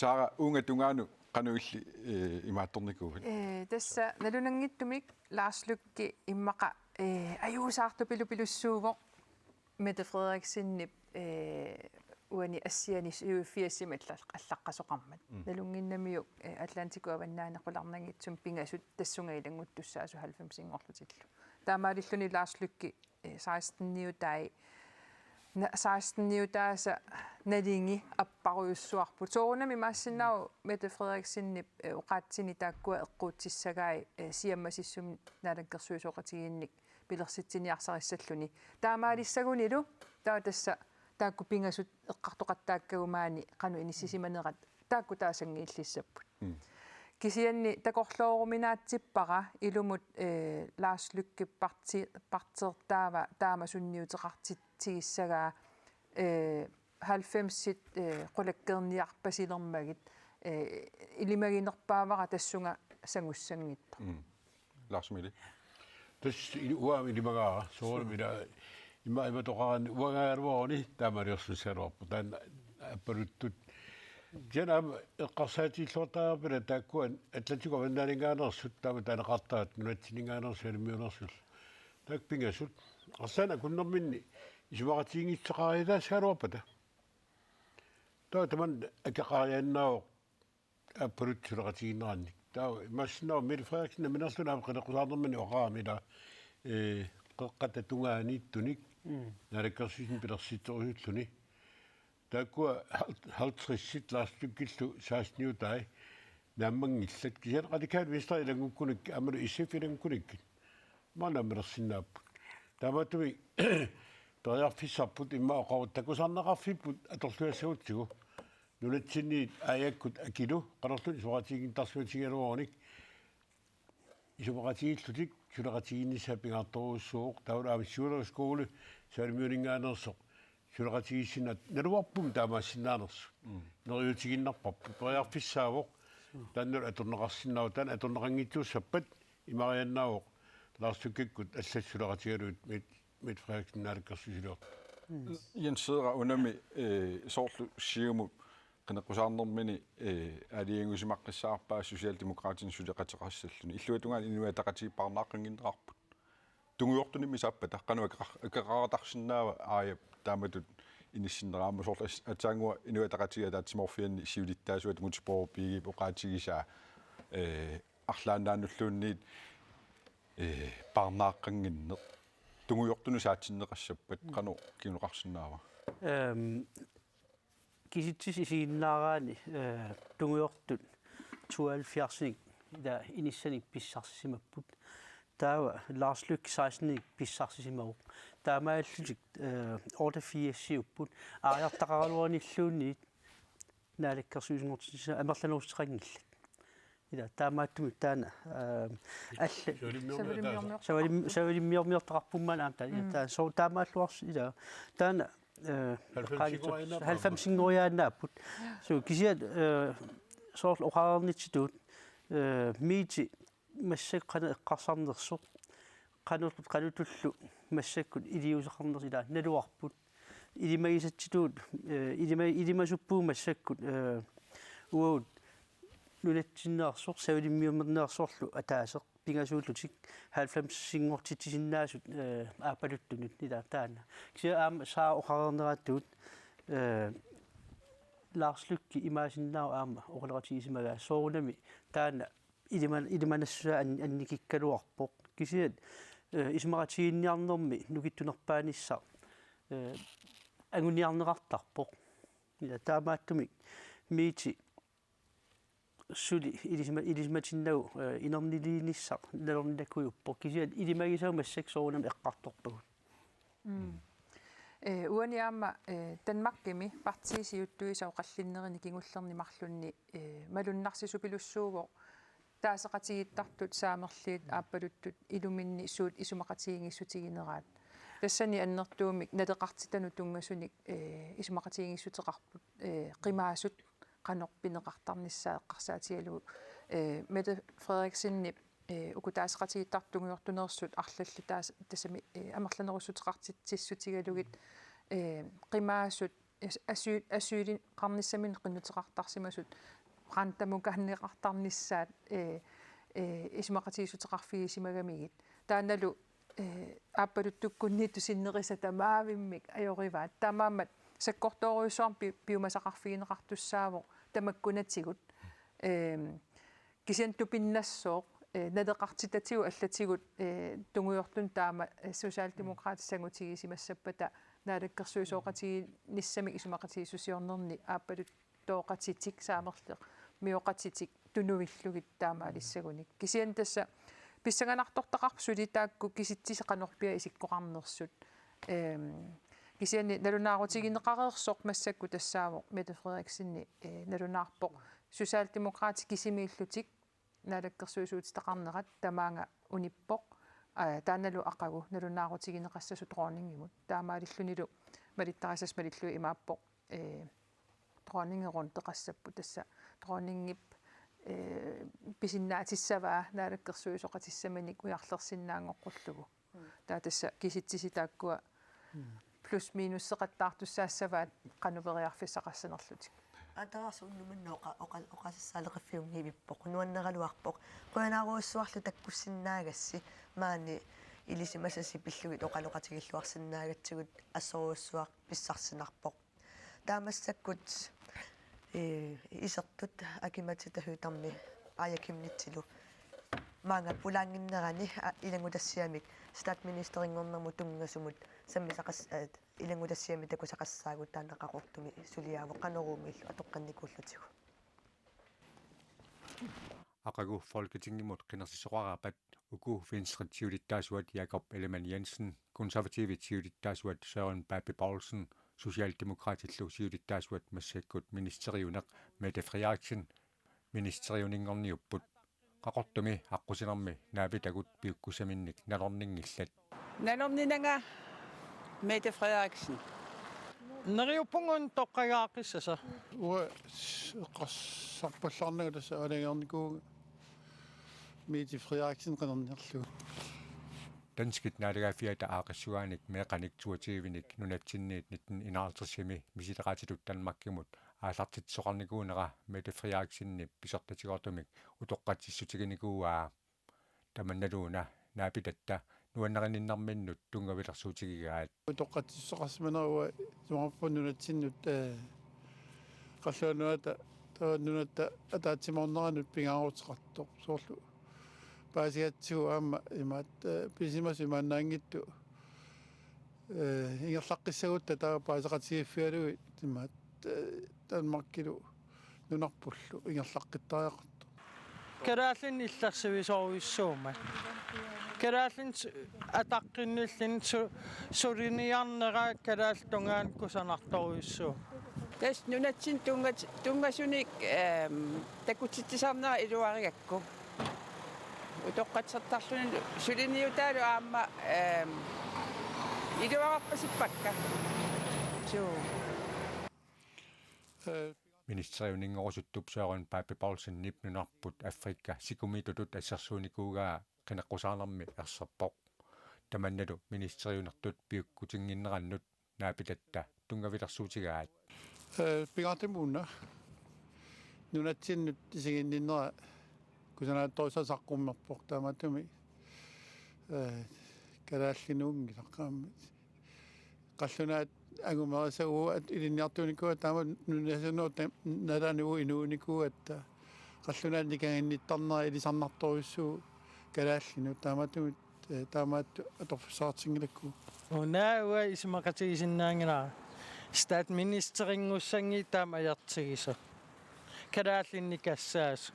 saara unga tungaanu qanuilli imaattornikuuvat Tässä nalunangittumik Lars-Lykke immaqa ajuusaartupilupilussuuvo Mette Frederiksen uani assianis 84 allaqqasoqarmat nalunginnamiu Atlantico avannaanaqqularnangitsum pingasut tassungailannguttussaasu 90-ingorlutillu taamaalilluni Lars-Lykke 16-niutaasa nalingi apparuussuarput soorunami maassinau Mette Frederiksen uqaatsini taakkua eqquutissagaai siammasissum naalakkersuusoqatiginnik pilersitsiniarsarissalluni taamaalissagunilu taa tassa taakku pingasut eqqartoqattaakkagumaani qanu inissisimanerat taakku taasangiillissapпут кисианни такорлооруминааtsippara илумут Lars Lykke партертаава таама сунниутеқартитсигиссагаа 90-сит qulakkerniarpasilермагит илимагинерпаавара тассунга сангуссангитта Lars Mille тас уами лимагаа соормила има тоqaran уангаарвоони таамариорсусаруарпу таан аппалуттут Janam eqqarsaatiillortaarpila taakkuan Atletico vannalingaanерсут таама таанеқартаат нуатсинингаанерсалимиунерсул таакпинgasut арсана куннэрминни исумақатиингитсеқаридаасааруарпата таатаман акеқарианнао аппалутсулеқатигиннеранник таа массинаа Mette Frederiksen минерлунаам қинеқусаардермани оқаамила қеққата тунгаанитtunik налаккерсисин пилерситсориуллуни тааккуа 50-сит Lars-Lykkillu saasniutai нааммангиллат кисиан радикал вестер илангуккуник амалу исифилангкуниккит маанаммерсиннааппут таамаатуми периарфиссарпут имма оқаруттакусарнеқарфиппут аторлуассагутсигу нунатсинниит аяккут акилу қанерлут исуқатигин тарсуутигалуорник исуқатигиллутик сулеқатигиннисааппингаарторуссууқ таула ависсуулерскуулу саалмиунингаанерсоқ сулеқатигиссинат налуарпум таамаассиннаанерсу нериутигиннарпарпу периарфиссаавоқ тааннул аторнеқарсиннаау таан аторнеқангитсууссаппат имарианнаавоқ Lars-Lykkikut аллассулеқатигалуут Mette Frederiksen налаккерсусилуар Jens Sødra unami sortlu siumu qinaqqusaarnermini aliingusimaqqissaarpaa sosialdemokraatin suleqateqassalluni illuatungaan inuataqatiipparnaaqanginnerarput tunguortuni misappa taqqanu akaqaratarsinnaava aayap taamatut inissinneraamu sorlu ataangua inuataqatiga taatsimorfianni siulittaasuat multisporpiigi oqaatigisaa арлааннааннуллуунниит парнааққангиннеқ тунгуйортуну саатсиннеқассаппат қану кинуқарсинаава киситсис исигиннаараани тунгуйортут 72-ник да иниссаник писсарсимаппут таава Lars Lykke 16-ник писсарсимау таамааллутик 84-сиуппут ариартақаралуаниллуунниит наалаккерсуисунгортисса амерлануустеқангилла ида таамааттуми таана алла савалиммиормиортақарпумман аам таа со таамааллуарс ида таана халфамсингориааннааппут су кисиат соорл оқарнитситуут мити массак қана эққарсарнерсоқ қанутуллу массаккут илиусеқарнерс ида налуарпут илимагисатситуут илимасуппуу массаккут уут нунатсиннаарсоқ савилиммиумернеарсоорлу атаасеқ пингасууллутик 90-сингортитсиннаасут аапалуттунут ида таана кися аама саа оқарернерааттуут Lars Lykke имаасиннаау аама оқалератигисимагаа соорунами таана илиманассуа анникиккалуарпоқ кисиат исмаратигинниарнерми нукиттунерпааниссаа агуниарнеқартарпоқ ида таамааттумик мити сули илисматиннау инернилииниссақ налорнилаккуйуппо кисиат илимагисаумассак соорунам эққарторпагут уаниаама Danmarkgimi партисиуттуисау қаллиннерини кигуллерни марлунни малуннарсисупилуссууго таасеқатигиттартут саамерлиит ааппалуттут илуминни суут исумақатигингиссутигинераат тассани аннертуумик натеқартитану тунгасуник исумақатигингиссутеқарпут қимаасут qanорпинеқартарниссаа эққарсаатигалу Mette Frederiksenni укутаасеқатигиттартунгиортунерсут арлалли таас тассами амерланерусутеқартитсиссутигалугит qimaassut assuulin qarnissamin qinnutеқартарсимасут qaantамукааннеқартарнissaat исмақатигиссутеқарфигисимагамигит тааналу ааппалуттуккуннитту синнериса тамаавиммик ajorivaat таамаамат саккорторуйссуарм пиумасақарфигинеқартуссаавоқ тамаккунатигут кисианту пиннассооқ надеқартитатигу аллатигут тунгуйортун таама социалдемократиссангутигисимассаппата наалаккерсуисооқатиги ниссами исумақатигиссусиорнерни ааппалут тооқатитик саамерлеқ миоқатитик тунувиллугит таамаалиссагуник кисиан тасса писсаганартортақарпу сулитаакку киситсисеқанорпиа исиккоқарнерсут кисиани налунаарутигинеқареерсоқ массакку тассаавоқ Mette Frederiksenni налунаарпоқ социалдемократи кисимииллутик naalakkерсуисуутитақарнерат тамаанга униппоқ тааналу ақагу налунаарутигинеқассасу тронингимут таамаалиллунилу малиттарисас малиллуи имааппоқ тронингерун теқассаппу тасса тронингип писиннаатиссаваа наалаккерсуисоқатиссаманик уярлерсиннаангоққуллугу таа тасса киситсиситааккуа плюс минус сеқаттаартуссаассаваат қанувериарфиссақассанерлутик атарасуннуманнооқа оқассаалеқиффиунгиви иппоқ нуаннералуарпоқ қуянааруиссуарлу таккуссиннаагасси маани илисимасаси пиллугит оқалоқатигиллуарсиннаагатсигут ассоруссуақ писсарсинарпоқ таамассаккут исертут акиматита хютарми аякимнитсилу маанга пулаангиннерани илангутассиамик статминистерингорнэрму тунгасумут саммисақас илангутассиами такусақассаагут таанеқақортуми сулиааву қанеруумиллу атоққанникууллутигу Akagu Folketingimod qinnersissoqaraapat uku Venstre-tiulittaasuat Jakob Ellemann-Jensen konservatiivitiulittaasuat Søren Pape Poulsen socialdemokratillu tiulittaasuat massakkut ministeriuneq Mette Frederiksen ministeriuningorniupput qaqortumi aqqusinermi naapitagut piukkusaminnik nalerninngillat nalerninanga Mette Frederiksen Neriuppungun toqqagaaqissasa uа qassarpallarnagulassa alangernikuu Mette Frederiksen qenernerlu Danskit naalaгафиата аақассуааник меқаник 22-виник нунатсинниит 1951 мисилеқатилут танмаккимут аалартитсоқарникуунера Mette Frederiksenni писертатигортумик утоққатиссутигиникууаа таманналууна наапитатта нуаннериннарминнут тунгавилерсуутигигаат утоққатиссоқарсиманеруа сумарпуннунатсиннут қаллуануата тааннуната атаатсиморнеранут пингаарутеқартоқ соорлу паасиатсигу аама имаат писимас имааннаангитту ингерлаққиссагутта таа паасеқатигиффиалуи имаат танмаркилу нунарпуллу ингерлаққиттариақарто карааллин илларсивисоруиссуума карааллин атаққинниллин сулиниарнера караалтунгаан кусанарторуиссуу тас нунатсин тунгасуник такутитсисарнера илуаригакку утоққатсертарлуни сулиниутаалу аама илуарарпасиппакка суу ministeriuningorusuttup Søren Pape Poulsen nipnunarput Afrika sikumitutut assarsuunikuugaa qinaqqusaanermi erserpoq tamannalu ministeriunertut piukkutinginnerannut naapitatta tungavilersuutigaat pigaatimuunna nunatsinnut isiginninnera kusanaattorisasaqqummерпоq taamatumi kalaallinuungilaqaammi qallunaat агумерисагуу илинниартуникуа таама нунасануут налануу инууникуатта қаллунаат никагинниттарнера илисарнарторуссуу калааллину тааматумит таамаат аторфусаартингилакку унауа исмақатигисиннаангила статминистерингуссанги таама аяртигиса калааллинни кассаас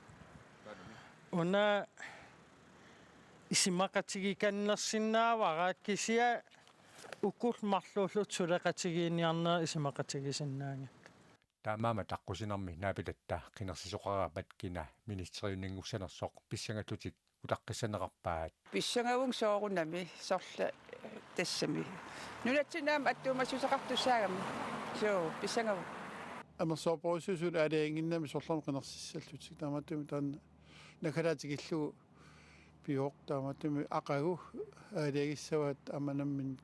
уна исмақатиги каннерсиннаавараат кисиа уккул марлууллут сулеқатигиинниарнера исмақатигисиннаанга таамаама таққусинерми наапилатта қинерсисоқарапат кина министериуннингуссанерсоқ писсангаллутик утаққиссанеқарпаат писсангавун соорунами сорла тассами нунатсинаама аттуумассусеқартуссаагами соо писсангаву амерсоопорусусул алаангиннами сорлорм қинерсиссаллутик таамааттуми таанна накалаатигиллугу пиоқ таамааттуми ақагу алаагиссаваат аманаммин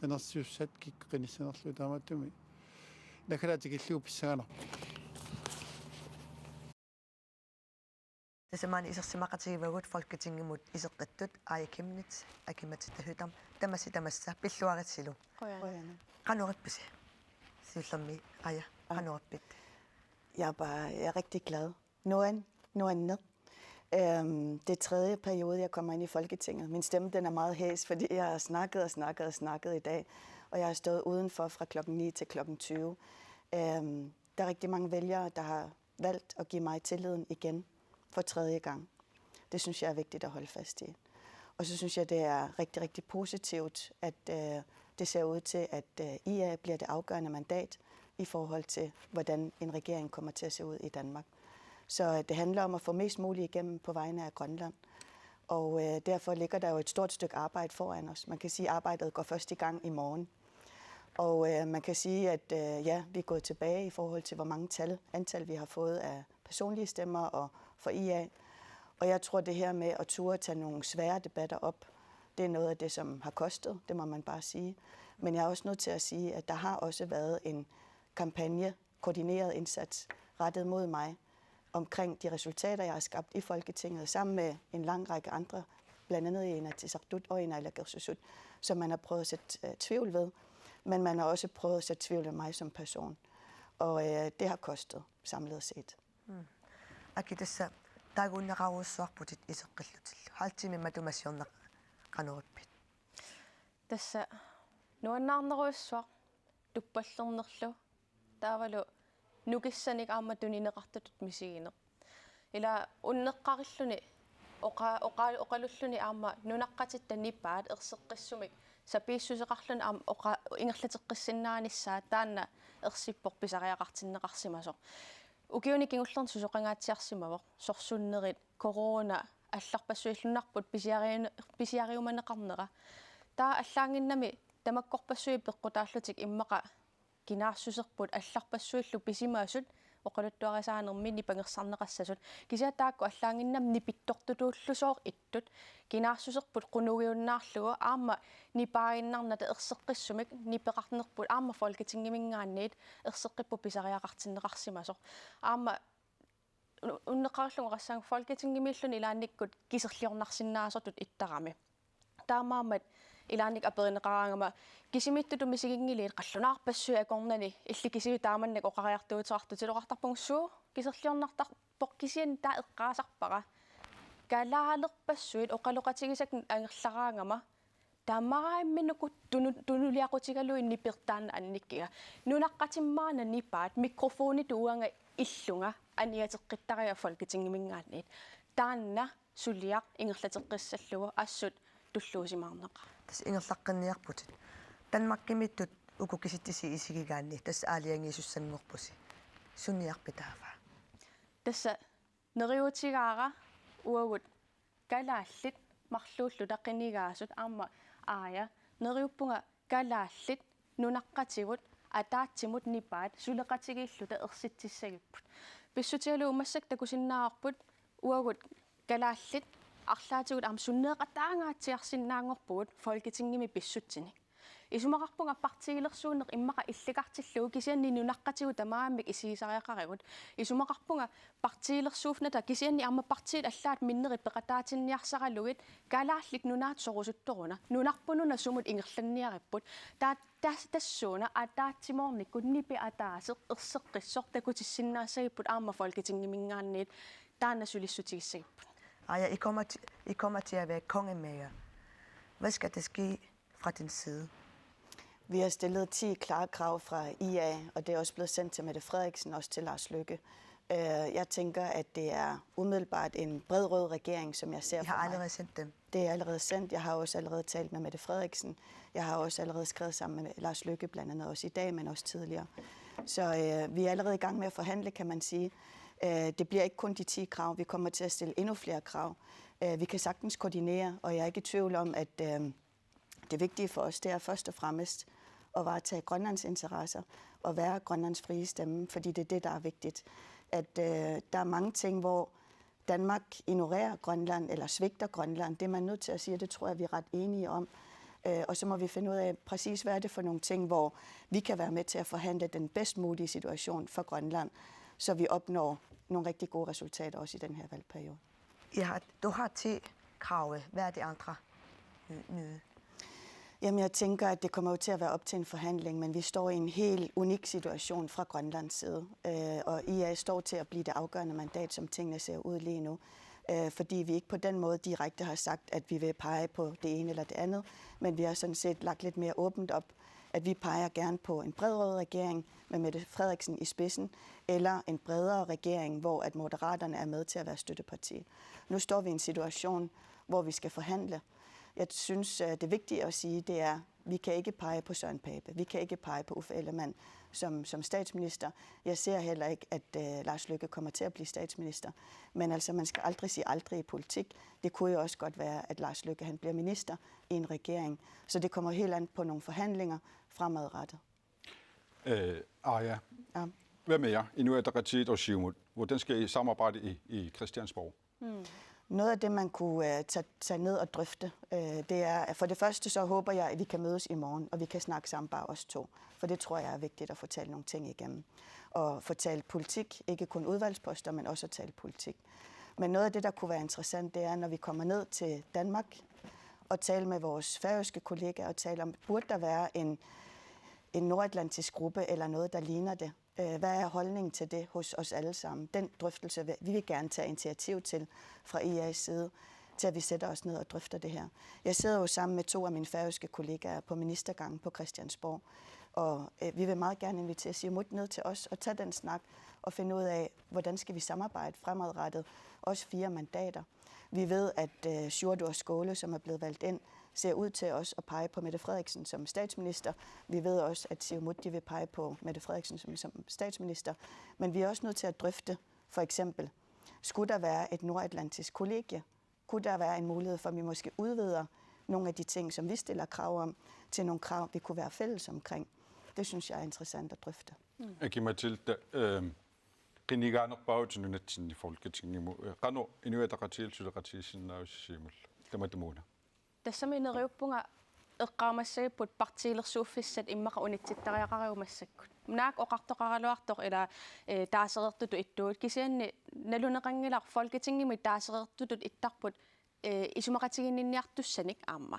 qinерсиуссат киккинissанерлу таамааттуми накалаатигиллугу писсаганер тасамаани исерсимақатигивагут Folketingimut исеққаттут аякимнит акиматита хютам тамасса пиллуаритсилу qanuripписи сиуллерми ая qanuripпит Jeg er rigtig glad. Nu er ned. Det er tredje periode, jeg kommer ind i Folketinget. Min stemme den er meget hæs, fordi jeg har snakket i dag. Og jeg har stået udenfor fra klokken 9 til klokken 20. Der er rigtig mange vælgere, der har valgt at give mig tilliden igen for tredje gang. Det synes jeg er vigtigt at holde fast i. Og så synes jeg, det er rigtig, rigtig positivt, at det ser ud til, at IA bliver det afgørende mandat i forhold til, hvordan en regering kommer til at se ud i Danmark. Så det handler om at få mest muligt igennem på vegne af Grønland. Og derfor ligger der jo et stort stykke arbejde foran os. Man kan sige, at arbejdet går først i gang i morgen. Og man kan sige, at ja, vi er gået tilbage i forhold til, hvor mange antal vi har fået af personlige stemmer og for IA. Og jeg tror, det her med at turde tage nogle svære debatter op, det er noget af det, som har kostet, det må man bare sige. Men jeg er også nødt til at sige, at der har også været en kampagne, koordineret indsats, rettet mod mig, omkring de resultater, jeg har skabt i Folketinget, sammen med en lang række andre, blandt andet i Inatsisartut og i Naalakkersuisut, som man har prøvet at sætte tvivl ved, men man har også prøvet at sætte tvivl ved mig som person. Og det har kostet samlet set. Akitassa taagunnaqaruussuarputit iseqqillutillu. Haltimimma tumassiorneq qanuruppit. Tassa nuannaarneruissuaq tuppallernerlu taavalu nukissanik aammatunineqartatut misigineq. Ila unneqqarilluni oqalulluni aamma nunaqqatit tanippaat erseqqissumik sapiissuseqarlun aam ingerlateqqissinnaanissаа taanna ersippoq pisariaqartinneqarsimasoq. Ukiunik ingullerni susoqangaatsiarsimavoq sorsunnerit corona алларпассуиллунарпут писиариуманеқарнера таа аллаангиннами тамаккорпассуи пеққутааллутик иммақа кинаарсусерпут алларпассуиллу писимаасут оқалуттуарисаанерми нипангерсарнеқассасут кисиатаакку аллаангиннам нипиттортутууллусоор иттут кинаарсусерпут қунугиуннаарлугу аама нипаагиннарната ерсеққиссумик нипеқарнерпут аама folketingimингаанниит ерсеққиппу писариақартиннеқарсимасоқ аама уннеқарлугу qassang folketingimilluni ilaannikkut кисерлиорнарсиннаасортут иттарами таамаамат илааник аперинеқараангама кисимиттуту мисигингилиит қаллунаарпассуи акорнани илли кисиви тааманнак оқариартуутеқартутилоқартарпунгуссуу кисерлиорнартарпоқ кисиан таа эққаасарпара калаалерпассуит оқалоқатигисак ангерлараангама таамараимминуку тунулиақутигалуи нипертаана анниккига нунаққатиммаана нипаат микрофони туанга иллунга аниатеққиттариа folketingimингаанниит таанна сулиақ ингерлатеққиссаллугу ассут туллуусимаарнеқа тас ингерлаққинниарпутит танмаккимиттут укукиситтиси исигигаанни тас аалиангиисуссангорпуси сунниарпитаава тасса нериутигаара уагут калааллит марлууллу таққинигаасут аама аая нериуппунга калааллит нунаққатигут атаатсимут нипаат сулеқатигииллута ерситсиссагиппут писсутигалу умассак такусиннаарпут уагут калааллит арлаатигут аам суннеэқатаангаатсиарсиннаангорпугут folketingimi писсутсини исумақарпунга партигилерсуунеқ иммақа илликартиллугу кисианни нунаққатигу тамааммик исигисариақаригут исумақарпунга партигилерсууфната кисианни аама партиит аллаат миннери пеқатаатинниарсаралугит калааллик нунаат сорусутторуна нунарпунуна сумут ингерланниариппут тассууна атаатсимоорниккут нипи атаасеқ ерсеққиссор такутиссиннаассагиппут аама folketingimингаанниит таана сулиссутигиссагиппут Aya, I kommer til at være kongemager. Hvad skal der ske fra din side? Vi har stillet 10 klare krav fra IA, og det er også blevet sendt til Mette Frederiksen, også til Lars Løkke. Jeg tænker, at det er umiddelbart en bred rød regering, som jeg ser for mig. Jeg har allerede sendt dem. Det er allerede sendt. Jeg har også allerede talt med Mette Frederiksen. Jeg har også allerede skrevet sammen med Lars Løkke, blandt andet også i dag, men også tidligere. Så vi er allerede i gang med at forhandle, kan man sige. Det bliver ikke kun de 10 krav. Vi kommer til at stille endnu flere krav. Vi kan sagtens koordinere, og jeg er ikke i tvivl om, at det vigtige for os, det er først og fremmest at varetage Grønlands interesser og være Grønlands frie stemme, fordi det er det, der er vigtigt. At der er mange ting, hvor Danmark ignorerer Grønland eller svigter Grønland. Det er man nødt til at sige, og det tror jeg, vi er ret enige om. Og så må vi finde ud af præcis, hvad er det for nogle ting, hvor vi kan være med til at forhandle den bedst mulige situation for Grønland, så vi opnår nogle rigtig gode resultater også i den her valgperiode. Du har 10 krav. Hvad er de andre nye? Jamen, jeg tænker, at det kommer jo til at være op til en forhandling, men vi står i en helt unik situation fra Grønlands side. Og IA står til at blive det afgørende mandat, som tingene ser ud lige nu. Fordi vi ikke på den måde direkte har sagt, at vi vil pege på det ene eller det andet, men vi har sådan set lagt lidt mere åbent op, at vi peger gerne på en bred rød regering med Mette Frederiksen i spidsen, eller en bredere regering, hvor at Moderaterne er med til at være støtteparti. Nu står vi i en situation, hvor vi skal forhandle. Jeg synes, det vigtige at sige, det er, Vi kan ikke pege på Søren Pape. Vi kan ikke pege på Uffe Ellemann som statsminister. Jeg ser heller ikke, at Lars Løkke kommer til at blive statsminister. Men altså, man skal aldrig sige aldrig i politik. Det kunne jo også godt være, at Lars Løkke han bliver minister i en regering. Så det kommer helt an på nogle forhandlinger fremadrettet. Arja, hvad med jer? Inuit Ataqatigiit og Siumut. Hvordan skal I samarbejde i Christiansborg? Noget af det, man kunne tage ned og drøfte, det er, at for det første så håber jeg, at vi kan mødes i morgen, og vi kan snakke sammen bare os to. For det tror jeg er vigtigt at få talt nogle ting igennem. Og få talt politik, ikke kun udvalgsposter, men også at tale politik. Men noget af det, der kunne være interessant, det er, når vi kommer ned til Danmark og tale med vores færøske kollegaer og tale om, burde der være en nordatlantisk gruppe eller noget, der ligner det. Hvad er holdningen til det hos os alle sammen? Den drøftelse vi vil gerne tage initiativ til fra IA's side, til at vi sætter os ned og drøfter det her. Jeg sidder jo sammen med 2 af mine færøske kollegaer på ministergangen på Christiansborg, og vi vil meget gerne invitere Siumut ned til os og tage den snak og finde ud af, hvordan skal vi samarbejde fremadrettet, også 4 mandater. Vi ved, at Sjurdur Skåle, som er blevet valgt ind, ser ud til os at pege på Mette Frederiksen som statsminister. Vi ved også, at Siumut vil pege på Mette Frederiksen som statsminister. Men vi er også nødt til at drøfte, for eksempel, skulle der være et nordatlantisk kollegie? Kunne der være en mulighed for, at vi måske udvider nogle af de ting, som vi stiller krav om, til nogle krav, vi kunne være fælles omkring? Det synes jeg er interessant at drøfte. Aki-Matilda, qinigaanерпаут нунатсинни Folketinget qanu Inuit Ataqatigiit suleqatigissinnaaussiimul tamatumuuna tässä minä riuppunga eqqaamassagiput partiilersuuffissat immaqa unitsittariaqariumassakkut naak oqartoqaraluartoq ila taaserertutu ittuut kisianni naluneqangilar Folketingimi taaserertutut ittarput isumaqatiginninniartussanik aamma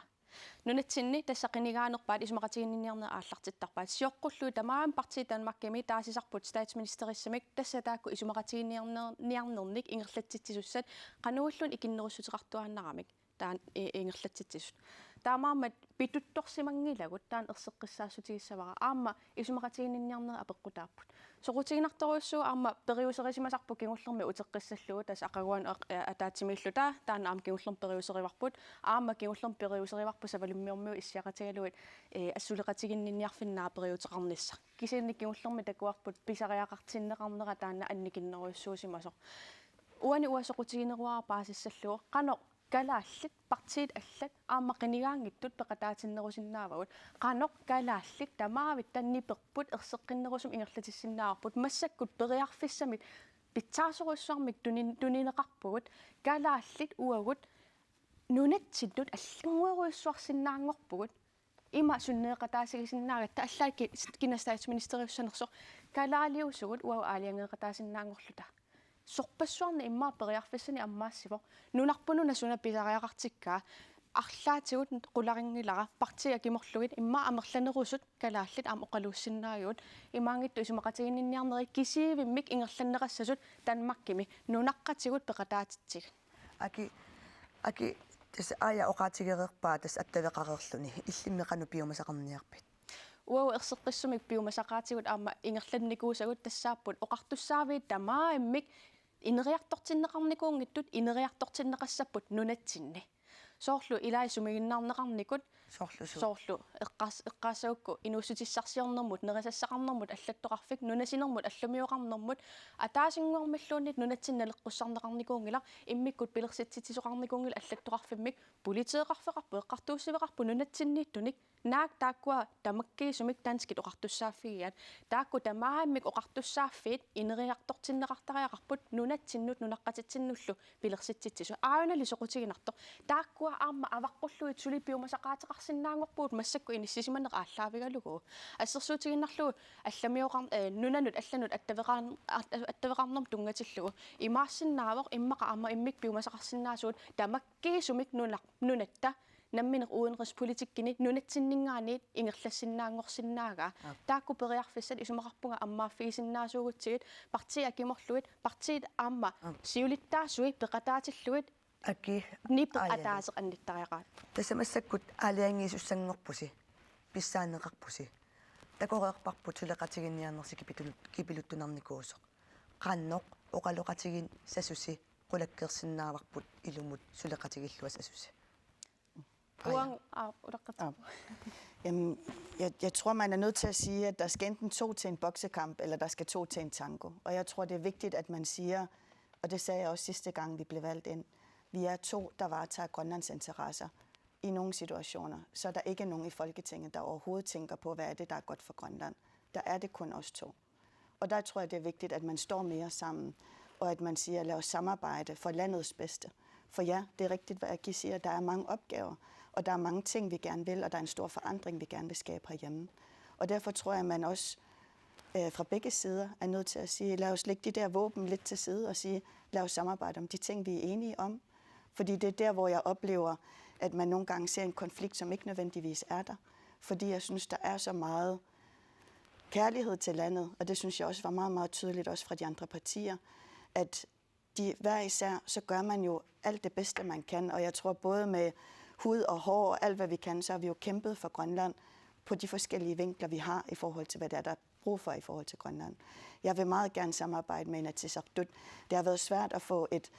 nunatsinni tässä qinigaanerpaat isumaqatiginninniarner aallartittarpaat sioqqullu tamaam parti Danmarkimi taasisarput statsministerissamik tässä taakku isumaqatiginniarnernik ingerlatsitsisussat qanuullun ikinnerussutiqartuaannaramik taan ingerlatsitsisut taamaammat pituttorsimangilagut taan erseqqissaassutigissavara aamma isumaqatiginninniarner apeqqutaarput soqutiginartoruussuu aamma periuserissimasarpu kingullermi uteqqissallugu tas aqaguan ataatimilluta taanna aam kingullerm periuserivarput aamma kingullerm periuserivarpu savalummiormiu issiaqatigaluit assuleqatiginninniarfinnaa periuteqarnissa kisiinni kingullermi takuarput pisariaqartinneqarnera taanna annikinneruissuusimasoq uani uasoqutigineruara paasissallugu qano kalaallit partiit allat aamma qinigaangittut peqataatinnerusinnaavagut qanoq kalaallit tamaavit tanniperput erseqqinnerusum ingerlatissinnaarput massakkut periarfissamit pitsaasuruissuarmik tunineqarpugut kalaallit uagut nunatsittut allangueruissuarsinnaangorpugut ima sunneeqataasigisinnaagatta allaaki kinastaitsministeriussanersoq kalaaliusugut uau aaliangeeqataasinnaangorluta sorpassuarna immaa periarfissani ammaassivo nunarpununa suna pisariaqartikkaa арлаатигут qularingilара партия киморлугит имма амерланерусут калааллит аам оқалуussinnaajuut имаангитту исумақатигиннинниарнери кисиивиммик ингерланнерассасут танмаккими нунаққатигут пеқатаатитсиг аки тас ая оқаатигерерпаа тас аттавеқарерлуни иллиммеқану пиумасақарниарпит уау ерсеққиссумик пиумасақаатигут аама ингерланникуусагут тассааппут оқартуссаавиит тамааммик инериартортиннеқарникуунгиттут инериартортиннеқассаппут нунатсинни соорлу илаисумигиннаарнеқарникут соорлу эққаасаукку инуссутиссарсиорнэрмут нерисассақарнэрмут аллаттоқарфик нунасинермут аллумиоқарнэрмут атаасингуармиллуунит нунатсинналеққуссарнеқарникуунгила иммиккут пилерситситисоқарникуунгила аллаттоқарфиммик политеэқарфеқарпу эққартууссивеқарпу нунатсиннииттуник наак тааккуа тамаккиисумик танскит оқартуссааффигиат таакку тамааммик оқартуссааффиит инериартортиннеқартариақарпут нунатсиннут нунаққатитсиннуллу пилерситситсису ааунали соқутигинарто тааккуа аама аваққуллуит сулипиумасақаатеқарсинаангорпуут массакку иниссисиманеқ ааллаавигалугу ассерсуутигиннарлугу алламиоқар нунанут алланут аттавеқарнерм тунгатиллугу имаарсинаавоқ иммақа аама иммик пиумасақарсинаасуут тамаккиисумик нунатта намминеқ уунерисполитиккини нунатсиннингаанит ингерлассиннаангорсиннаага таакку периарфиссат исумақарпунга аммааффигисиннаасуугутсигит партия киморлуит партиит аама сиулиттаасуи пеқатаатиллуит аки ниппе атаасеқ анниттариақаат тассамассаккут аалиангиисуссангорпуси писсаанеқарпуси такореерпарпут сулеқатигинниарнерси кипилуттунарникуусоқ qaannoq oqaloqatigin sasusi qulakkeersinnaavарput ilumut suleqatigilluas asusi уан уаққат Jamen, jeg tror, man er nødt til at sige, at der skal enten 2 til en boksekamp, eller der skal 2 til en tango. Og jeg tror, det er vigtigt, at man siger, og det sagde jeg også sidste gang, vi blev valgt ind, vi er 2, der varetager Grønlands interesser i nogle situationer. Så er der ikke nogen i Folketinget, der overhovedet tænker på, hvad er det, der er godt for Grønland. Der er det kun os 2. Og der tror jeg, det er vigtigt, at man står mere sammen, og at man siger, lad os samarbejde for landets bedste. For ja, det er rigtigt, hvad Aggie siger, der er mange opgaver, og der er mange ting, vi gerne vil, og der er en stor forandring, vi gerne vil skabe herhjemme. Og derfor tror jeg, at man også fra begge sider er nødt til at sige, lad os lægge de der våben lidt til side og sige, lad os samarbejde om de ting, vi er enige om. Fordi det er der, hvor jeg oplever, at man nogle gange ser en konflikt, som ikke nødvendigvis er der. Fordi jeg synes, der er så meget kærlighed til landet, og det synes jeg også var meget, meget tydeligt også fra de andre partier, at de hver især, så gør man jo alt det bedste, man kan. Og jeg tror både med hud og hår og alt, hvad vi kan, så har vi jo kæmpet for Grønland på de forskellige vinkler, vi har i forhold til, hvad der er brug for i forhold til Grønland. Jeg vil meget gerne samarbejde med Inatsisartut. Det har været svært at få et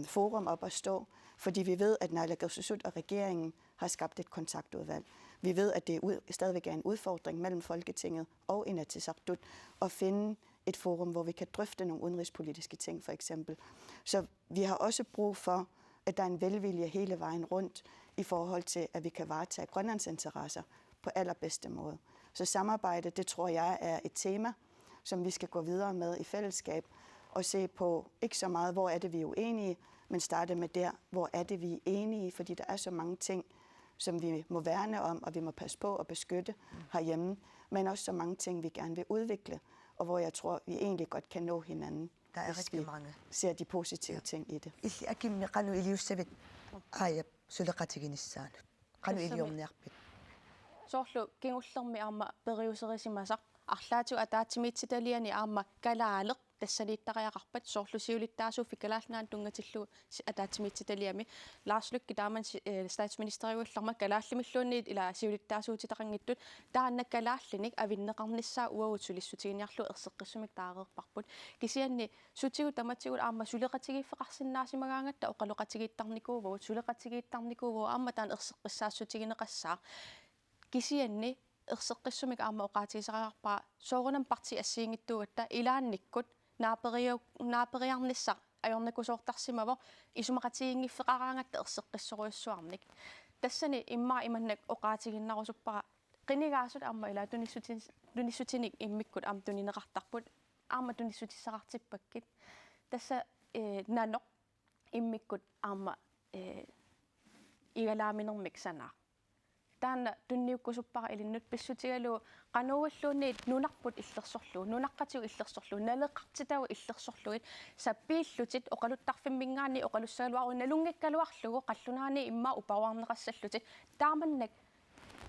forum op at stå, fordi vi ved, at naalakkersuisut og regeringen har skabt et kontaktudvalg. Vi ved, at det stadigvæk er en udfordring mellem Folketinget og Inatsisartut at finde et forum, hvor vi kan drøfte nogle udenrigspolitiske ting, for eksempel. Så vi har også brug for, at der er en velvilje hele vejen rundt i forhold til, at vi kan varetage Grønlands interesser på allerbedste måde. Så samarbejde, det tror jeg er et tema, som vi skal gå videre med i fællesskab og se på ikke så meget, hvor er det, vi er uenige, men starte med der, hvor er det, vi er enige, fordi der er så mange ting, som vi må værne om, og vi må passe på og beskytte herhjemme, men også så mange ting, vi gerne vil udvikle, og hvor jeg tror, vi egentlig godt kan nå hinanden. Der er rigtig mange. Ser de positive ting i det. Akim qanu iliussavet aya suleqatiginissaan. Qanu iliorniarpit. Soorlu kingullermi aama periuserisimasaq арлаату атаатсимиитситалиани аама калаалеқ тассалииттариақарпат соорлусиулиттаасуу фикалаалнаан тунгатиллу атаатсимиитситалиами лаарслукки тааман статсминистериуалларма калааллимиллуунниит ила сиулиттаасуутитақангиттут таанна калааллиник авиннеқарниссаа уагутсулиссутигиниарлу ерсеққиссумик таареерпарпут кисианни сутигу таматигут аама сулеқатигииффеқарсинаасимагаангатта оқалоқатигииттарникуувагут сулеқатигииттарникууваа аама таан ерсеққиссаассутигинеқассаа кисианни ерсеққиссумик аама оқаатигисариарпаа соорунам парти ассиингиттугатта илаанниккут наапериарниссақ ajornakusoortarsimavo isumaqatigiнгиффеқараангатта ерсеққиссоруйуссуарник тассани иммаа иманнак оқаатигиннарусуппара qinigaasut аама ила тунissutiник иммиккут аама тунинеқартарпут аама тунissутиссақартиппаккит тасса наноқ иммиккут аама игалааминермик санаа таана тунниуккусуппара илиннут писсутигалуу qanугаллуунниит нунарпут иллерсорлуу нунаққатигу иллерсорлуу налеққартитагу иллерсорлугит саппииллутит оқалуттарфиммингаани оқалуссагалуару налунгиккалуарлугу қаллунаани имма упаваарнеқассаллутит тааманнак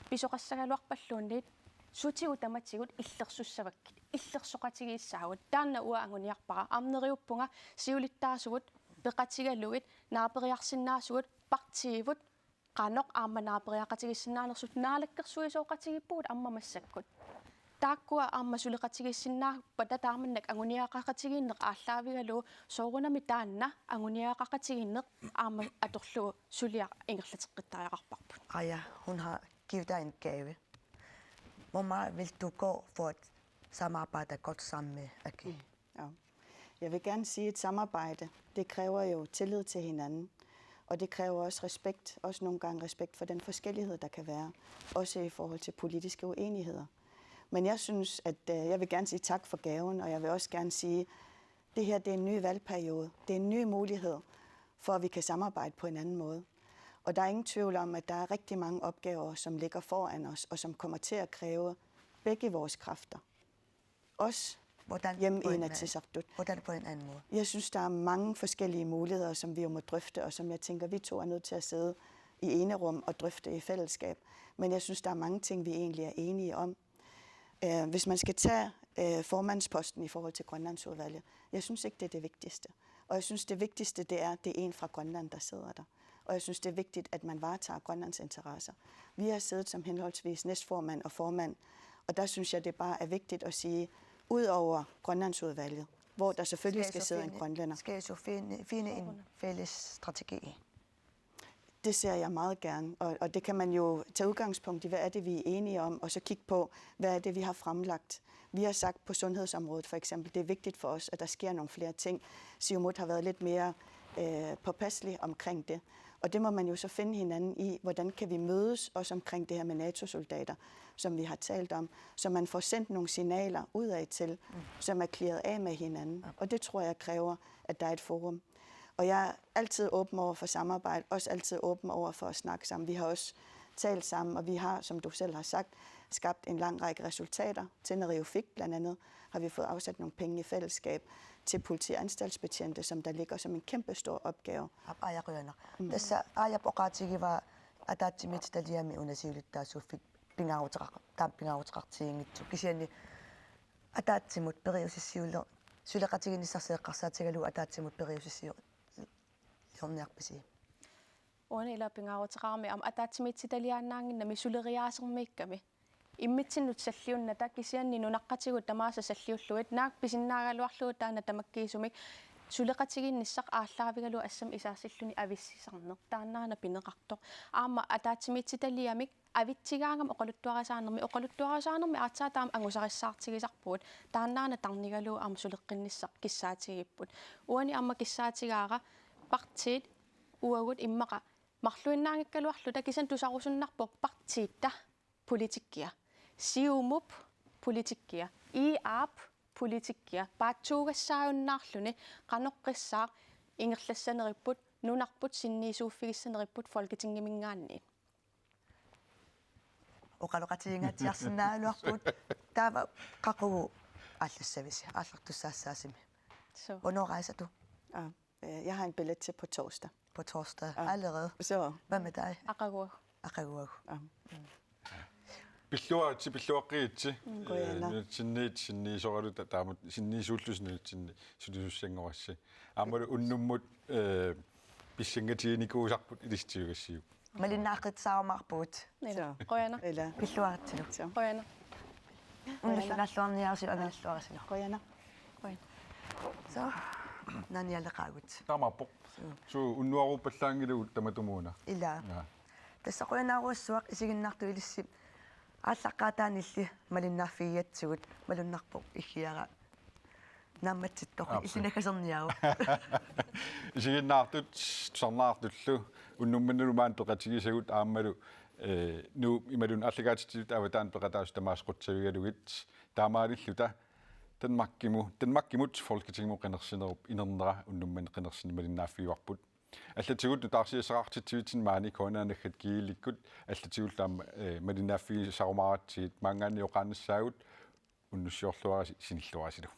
писоқассагалуарпаллуунниит сутигу таматигут иллерсуссаваккит иллерсоқатигииссаагут таана уа ангуниарпара арнериуппунга сиулиттаасугут пеқатигалугит наапериарсинаасугут партиивут qanoq aama naaperiyaqatigissinaanersut naalakkersuisooqatigippugut ammamassakкут taakkua aama suleqatigissinnaappa tataamannak anguniaqaqatiginneq aallaavигалуу soorunami taanna anguniaqaqatiginneq aama atorlugu sulia ingerlateqqittariaqarparput Aya, hun har givet dig en gave. Hvor meget vil du gå for at samarbejde godt sammen med Aggie? Ja. Jeg vil gerne sige, at et samarbejde, det kræver jo tillid til hinanden. Og det kræver også respekt, også nogle gange respekt for den forskellighed, der kan være, også i forhold til politiske uenigheder. Men jeg synes, at jeg vil gerne sige tak for gaven, og jeg vil også gerne sige, at det her det er en ny valgperiode. Det er en ny mulighed for, at vi kan samarbejde på en anden måde. Og der er ingen tvivl om, at der er rigtig mange opgaver, som ligger foran os, og som kommer til at kræve begge vores kræfter. Også hjemme i Inatsisartut. Hvordan på en anden måde? Jeg synes, der er mange forskellige muligheder, som vi jo må drøfte, og som jeg tænker, vi to er nødt til at sidde i enerum og drøfte i fællesskab. Men jeg synes, der er mange ting, vi egentlig er enige om. Hvis man skal tage formandsposten i forhold til Grønlandsudvalget, jeg synes ikke, det er det vigtigste. Og jeg synes, det vigtigste, det er en fra Grønland, der sidder der. Og jeg synes, det er vigtigt, at man varetager Grønlands interesser. Vi har siddet som henholdsvis næstformand og formand, og der synes jeg, det bare er vigtigt at sige, ud over Grønlandsudvalget, hvor der selvfølgelig skal sidde en grønlænder. Skal I så finde en fælles strategi? det ser jeg meget gerne, og det kan man jo tage udgangspunkt i, hvad er det, vi er enige om, og så kigge på, hvad er det, vi har fremlagt. Vi har sagt på sundhedsområdet for eksempel, det er vigtigt for os, at der sker nogle flere ting. Siumut har været lidt mere påpasselig omkring det. Og det må man jo så finde hinanden i, hvordan kan vi mødes også omkring det her med NATO-soldater, som vi har talt om, så man får sendt nogle signaler udad til, som er clearet af med hinanden. Og det tror jeg kræver, at der er et forum. Og jeg er altid åben over for samarbejde, også altid åben over for at snakke sammen. Vi har også talt sammen, og vi har, som du selv har sagt, skabt en lang række resultater. Til Nariufik blandt andet har vi fået afsat nogle penge i fællesskab til politianstaltsbetjente, som der ligger som en kæmpe stor opgave. Tässä ajapoqaatigi var ataatsimit taliami unasiulittassuffik pingautaqartiingitsu kisiani ataatsimut periusissiuller suleqatiginissarseeqqarsaatigalu ataatsimut periusissiu jorniarpisi Uani ila pingautaqarmi am ataatsimitsitaliaannaanginnami suleriaasermiikkami иммитсиннут саллиунната кисианни нунаққатигут тамааса саллиуллуит наак писиннаагалуарлуу таана тамаккиисумик сулеқатигинниссақ ааллаавигалу ассам исаассиллуни ависсисарнер тааннаана пинеқартоқ аама атаатсимитситалиамик авитсигаангам оқалуттуарасаанерми аатсаа таам ангусариссаартигисарпуут тааннаана тарнигалу аама сулеққинниссақ киссаатигиппут уани аама киссаатигаара партиит уагут иммақа марлуиннаангиккалуарлута кисан тусарусуннарпоқ партиитта politikkia siumup politikkia iap politikkia paatsuugassaajunnaarluni qanoqqissaa ingerlassaneripput nunarput sinniisuuffigissaneripput folketingimingaanniin oqaloqatiingatiarsinnaaluarput taava qaqugu aallassavisi aallartussaassaasimi hvornår rejser du? Jeg har en billet til på torsdag. På torsdag allerede? Så. Hvad med dig? Aqaguaq. пиллуаатси синни таамут синниисууллусни сулисуссангорасси аамалу уннуммут писсангатиникуусарпут илистиугассиу малиннааққитсаармарпуут qoyana пиллуаатсилу qoyana наллуарниарси агаллуарасилу qoyana så наниалеқаагут тамаппо су уннуаруппаллаангилу таматумууна ила тассақуянааруссуақ исигиннарту илисси ааллаққаатаанилли малиннаарфигиатсугут малуннарпо иггиара намматситтоқи исинакасерниару исигиннаартут сарнаартуллу уннумманнулумаан пеқатигисагут ааммалу ну ималун аллагаатитсут аватаан пеқатаас тамаасқутсавигалугит таамаалиллута танмаккимут folketinget qinерсинеруп инернера уннумман qinерсини малиннааффиуарпут аллатигут таарсиасеқартитсивитин маани конаанаггат кииликкут аллатигуллаама малинааффиги сарумаратсигит маангаани оқаанассаагут уннуссиорлуараси синиллуарасилу